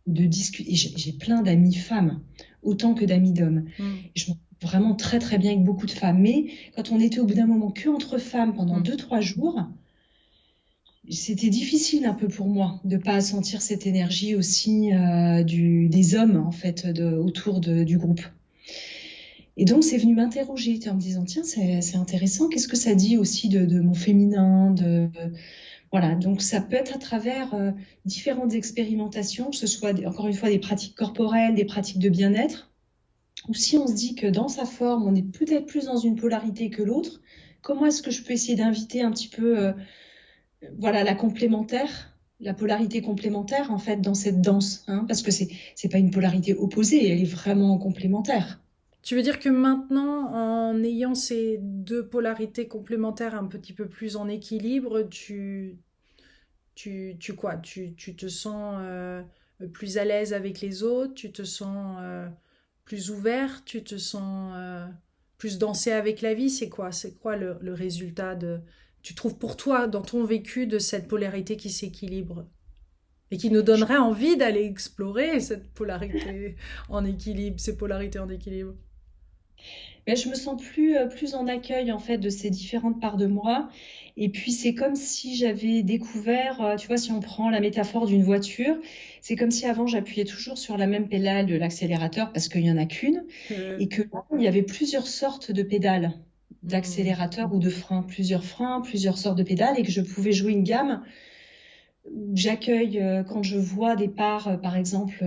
de discuter. Et j'ai plein d'amis femmes, autant que d'amis d'hommes. Et je m'entends vraiment très bien avec beaucoup de femmes. Mais quand on était au bout d'un moment que entre femmes pendant 2-3 jours, c'était difficile un peu pour moi de pas sentir cette énergie aussi des hommes en fait autour du groupe. Et donc c'est venu m'interroger en me disant tiens c'est intéressant, qu'est-ce que ça dit aussi de mon féminin, voilà, donc ça peut être à travers différentes expérimentations, que ce soit encore une fois des pratiques corporelles, des pratiques de bien-être, ou si on se dit que dans sa forme, on est peut-être plus dans une polarité que l'autre, comment est-ce que je peux essayer d'inviter un petit peu voilà, la polarité complémentaire en fait dans cette danse, hein, parce que c'est pas une polarité opposée, elle est vraiment complémentaire. Tu veux dire que maintenant, en ayant ces deux polarités complémentaires un petit peu plus en équilibre, tu te sens plus à l'aise avec les autres, tu te sens plus ouvert, tu te sens plus danser avec la vie. C'est quoi le résultat tu trouves pour toi, dans ton vécu, de cette polarité qui s'équilibre et qui nous donnerait envie d'aller explorer cette polarité en équilibre, ces polarités en équilibre? Mais je me sens plus en accueil en fait de ces différentes parts de moi. Et puis c'est comme si j'avais découvert, tu vois, si on prend la métaphore d'une voiture, c'est comme si avant j'appuyais toujours sur la même pédale de l'accélérateur parce qu'il n'y en a qu'une, et que là, il y avait plusieurs sortes de pédales Hmm. d'accélérateur ou de frein, plusieurs sortes de pédales, et que je pouvais jouer une gamme. J'accueille quand je vois des parts, par exemple,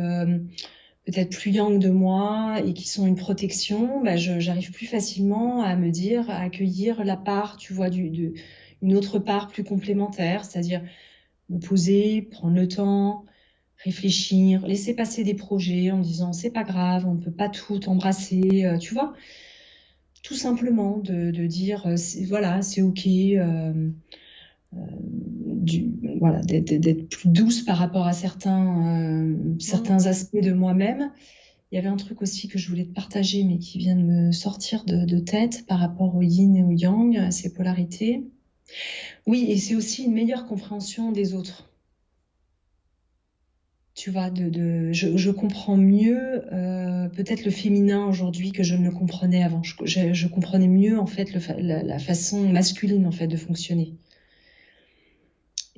peut-être plus young de moi et qui sont une protection, bah j'arrive plus facilement à me dire, à accueillir la part, tu vois, une autre part plus complémentaire, c'est-à-dire me poser, prendre le temps, réfléchir, laisser passer des projets en me disant c'est pas grave, on ne peut pas tout embrasser, tu vois, tout simplement de dire voilà, c'est ok. Voilà, d'être plus douce par rapport à Hmm. certains aspects de moi-même. Il y avait un truc aussi que je voulais te partager, mais qui vient de me sortir de tête par rapport au yin et au yang, à ces polarités. Oui, et c'est aussi une meilleure compréhension des autres. Tu vois, je comprends mieux peut-être le féminin aujourd'hui que je ne le comprenais avant. Je comprenais mieux en fait la façon masculine en fait de fonctionner.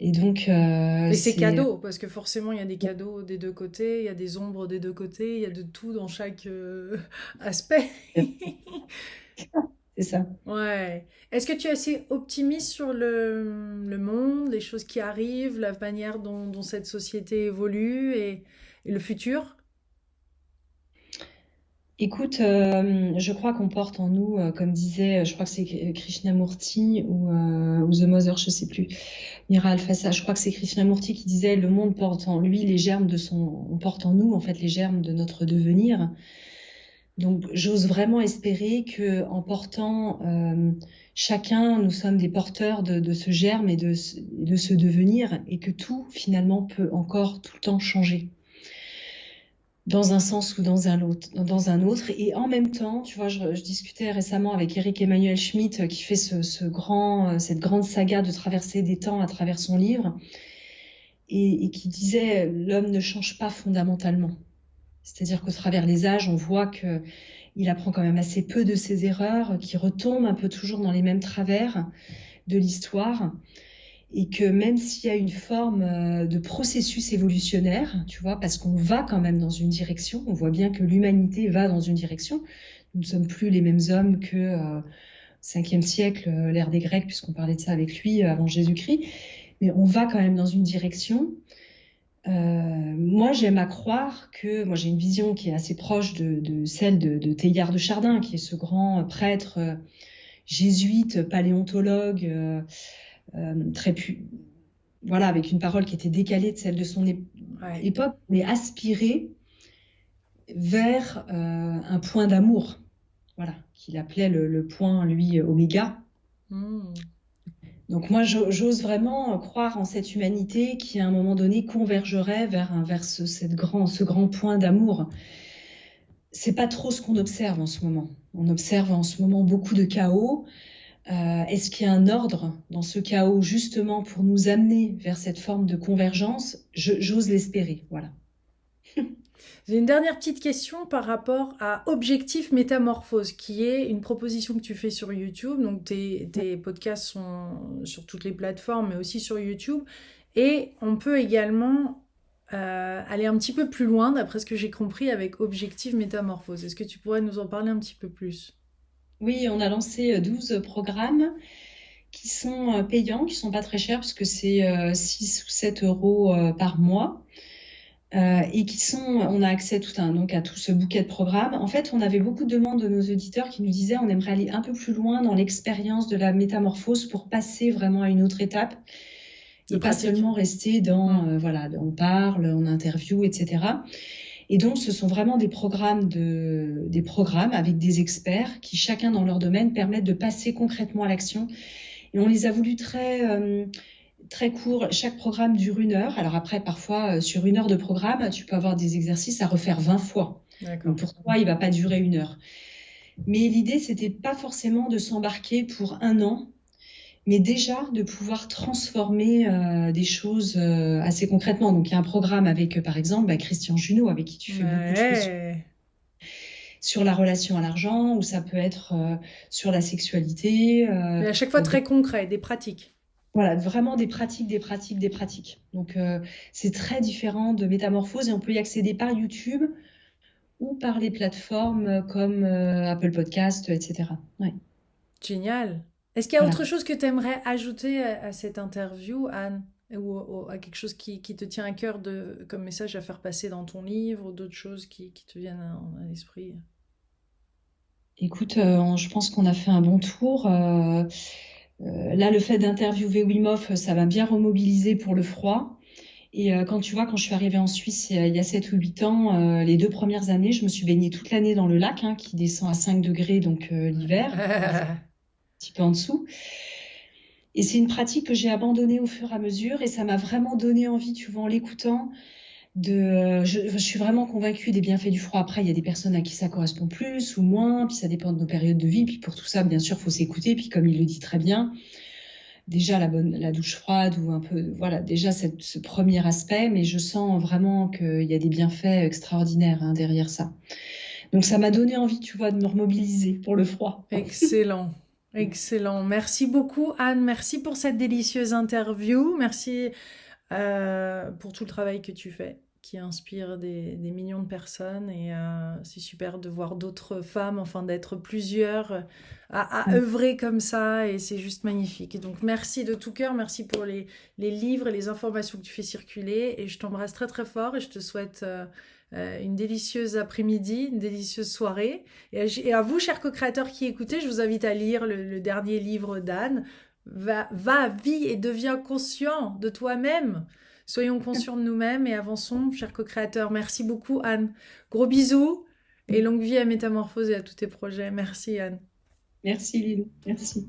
Et donc Et c'est c'est cadeau, parce que forcément, il y a des cadeaux des deux côtés, il y a des ombres des deux côtés, il y a de tout dans chaque aspect. c'est ça. Ouais. Est-ce que tu es assez optimiste sur le monde, les choses qui arrivent, la manière dont cette société évolue et le futur? Écoute, je crois qu'on porte en nous, comme disait, je crois que c'est Krishnamurti ou The Mother, je sais plus, Mira Alfassa, je crois que c'est Krishnamurti qui disait le monde porte en lui les germes on porte en nous en fait les germes de notre devenir. Donc j'ose vraiment espérer que en portant chacun, nous sommes des porteurs de ce germe et de ce devenir, et que tout finalement peut encore tout le temps changer dans un sens ou dans un autre. Et en même temps, tu vois, je discutais récemment avec Eric Emmanuel Schmitt qui fait cette grande saga de traverser des temps à travers son livre, et qui disait l'homme ne change pas fondamentalement. C'est-à-dire qu'au travers les âges, on voit que il apprend quand même assez peu de ses erreurs, qu'il retombe un peu toujours dans les mêmes travers de l'histoire, et que même s'il y a une forme de processus évolutionnaire, tu vois, parce qu'on va quand même dans une direction, on voit bien que l'humanité va dans une direction. Nous ne sommes plus les mêmes hommes que 5e siècle, l'ère des Grecs, puisqu'on parlait de ça avec lui avant Jésus-Christ, mais on va quand même dans une direction. Moi, j'aime à croire que, moi j'ai une vision qui est assez proche de celle de Teilhard de Chardin, qui est ce grand prêtre jésuite, paléontologue, très voilà, avec une parole qui était décalée de celle de son Ouais. époque, mais aspirée vers un point d'amour, voilà, qu'il appelait le point, lui, oméga. Hmm. Donc moi, j'ose vraiment croire en cette humanité qui, à un moment donné, convergerait vers ce grand point d'amour. C'est pas trop ce qu'on observe en ce moment. On observe en ce moment beaucoup de chaos. Est-ce qu'il y a un ordre dans ce chaos justement pour nous amener vers cette forme de convergence? J'ose l'espérer, voilà. J'ai une dernière petite question par rapport à Objectif Métamorphose, qui est une proposition que tu fais sur YouTube. Donc tes podcasts sont sur toutes les plateformes, mais aussi sur YouTube. Et on peut également aller un petit peu plus loin, d'après ce que j'ai compris, avec Objectif Métamorphose. Est-ce que tu pourrais nous en parler un petit peu plus? Oui, on a lancé 12 programmes qui sont payants, qui sont pas très chers, puisque c'est 6 ou 7 euros par mois. Et on a accès donc à tout ce bouquet de programmes. En fait, on avait beaucoup de demandes de nos auditeurs qui nous disaient on aimerait aller un peu plus loin dans l'expérience de la métamorphose pour passer vraiment à une autre étape De et pas pratique. seulement rester Hmm. voilà, on parle, on interview, etc. Et donc, ce sont vraiment des programmes avec des experts qui, chacun dans leur domaine, permettent de passer concrètement à l'action. Et on les a voulu très court. Chaque programme dure 1 heure. Alors après, parfois, sur 1 heure de programme, tu peux avoir des exercices à refaire 20 fois. Donc D'accord. pour toi, il va pas durer 1 heure. Mais l'idée, c'était pas forcément de s'embarquer pour 1 an, mais déjà de pouvoir transformer des choses assez concrètement. Donc il y a un programme avec, par exemple, Christian Junot, avec qui tu fais beaucoup de choses. Ouais. sur la relation à l'argent, ou ça peut être sur la sexualité. Mais à chaque fois très concret, des pratiques. Voilà, vraiment des pratiques, des pratiques, des pratiques. Donc, c'est très différent de Métamorphose et on peut y accéder par YouTube ou par les plateformes comme Apple Podcast, etc. Ouais, Génial. Est-ce qu'il y a voilà. autre chose que tu aimerais ajouter à cette interview, Anne? Ou à quelque chose qui te tient à cœur comme message à faire passer dans ton livre, ou d'autres choses qui te viennent à l'esprit? Écoute, je pense qu'on a fait un bon tour. Là, le fait d'interviewer Wim Hof, ça m'a bien remobilisé pour le froid. Et quand tu vois, quand je suis arrivée en Suisse il y a 7 ou 8 ans, les 2 premières années, je me suis baignée toute l'année dans le lac, hein, qui descend à 5 degrés, donc l'hiver, un petit peu en dessous. Et c'est une pratique que j'ai abandonnée au fur et à mesure et ça m'a vraiment donné envie, tu vois, en l'écoutant, je suis vraiment convaincue des bienfaits du froid. Après, il y a des personnes à qui ça correspond plus ou moins, puis ça dépend de nos périodes de vie. Puis pour tout ça, bien sûr, il faut s'écouter. Puis comme il le dit très bien, déjà la douche froide ou un peu, voilà, déjà ce premier aspect, mais je sens vraiment qu'il y a des bienfaits extraordinaires, hein, derrière ça. Donc ça m'a donné envie, tu vois, de me remobiliser pour le froid. Excellent, excellent. Merci beaucoup, Anne. Merci pour cette délicieuse interview. Merci pour tout le travail que tu fais, qui inspire des millions de personnes. Et c'est super de voir d'autres femmes, enfin d'être plusieurs, à œuvrer comme ça. Et c'est juste magnifique. Et donc merci de tout cœur. Merci pour les livres et les informations que tu fais circuler. Et je t'embrasse très très fort et je te souhaite une délicieuse après-midi, une délicieuse soirée. Et à vous, chers co-créateurs qui écoutez, je vous invite à lire le dernier livre d'Anne. Va, vis et deviens conscient de toi-même. Soyons conscients de nous-mêmes et avançons, chers co-créateurs. Merci beaucoup, Anne. Gros bisous et longue vie à Métamorphose et à tous tes projets. Merci, Anne. Merci Lilou, merci.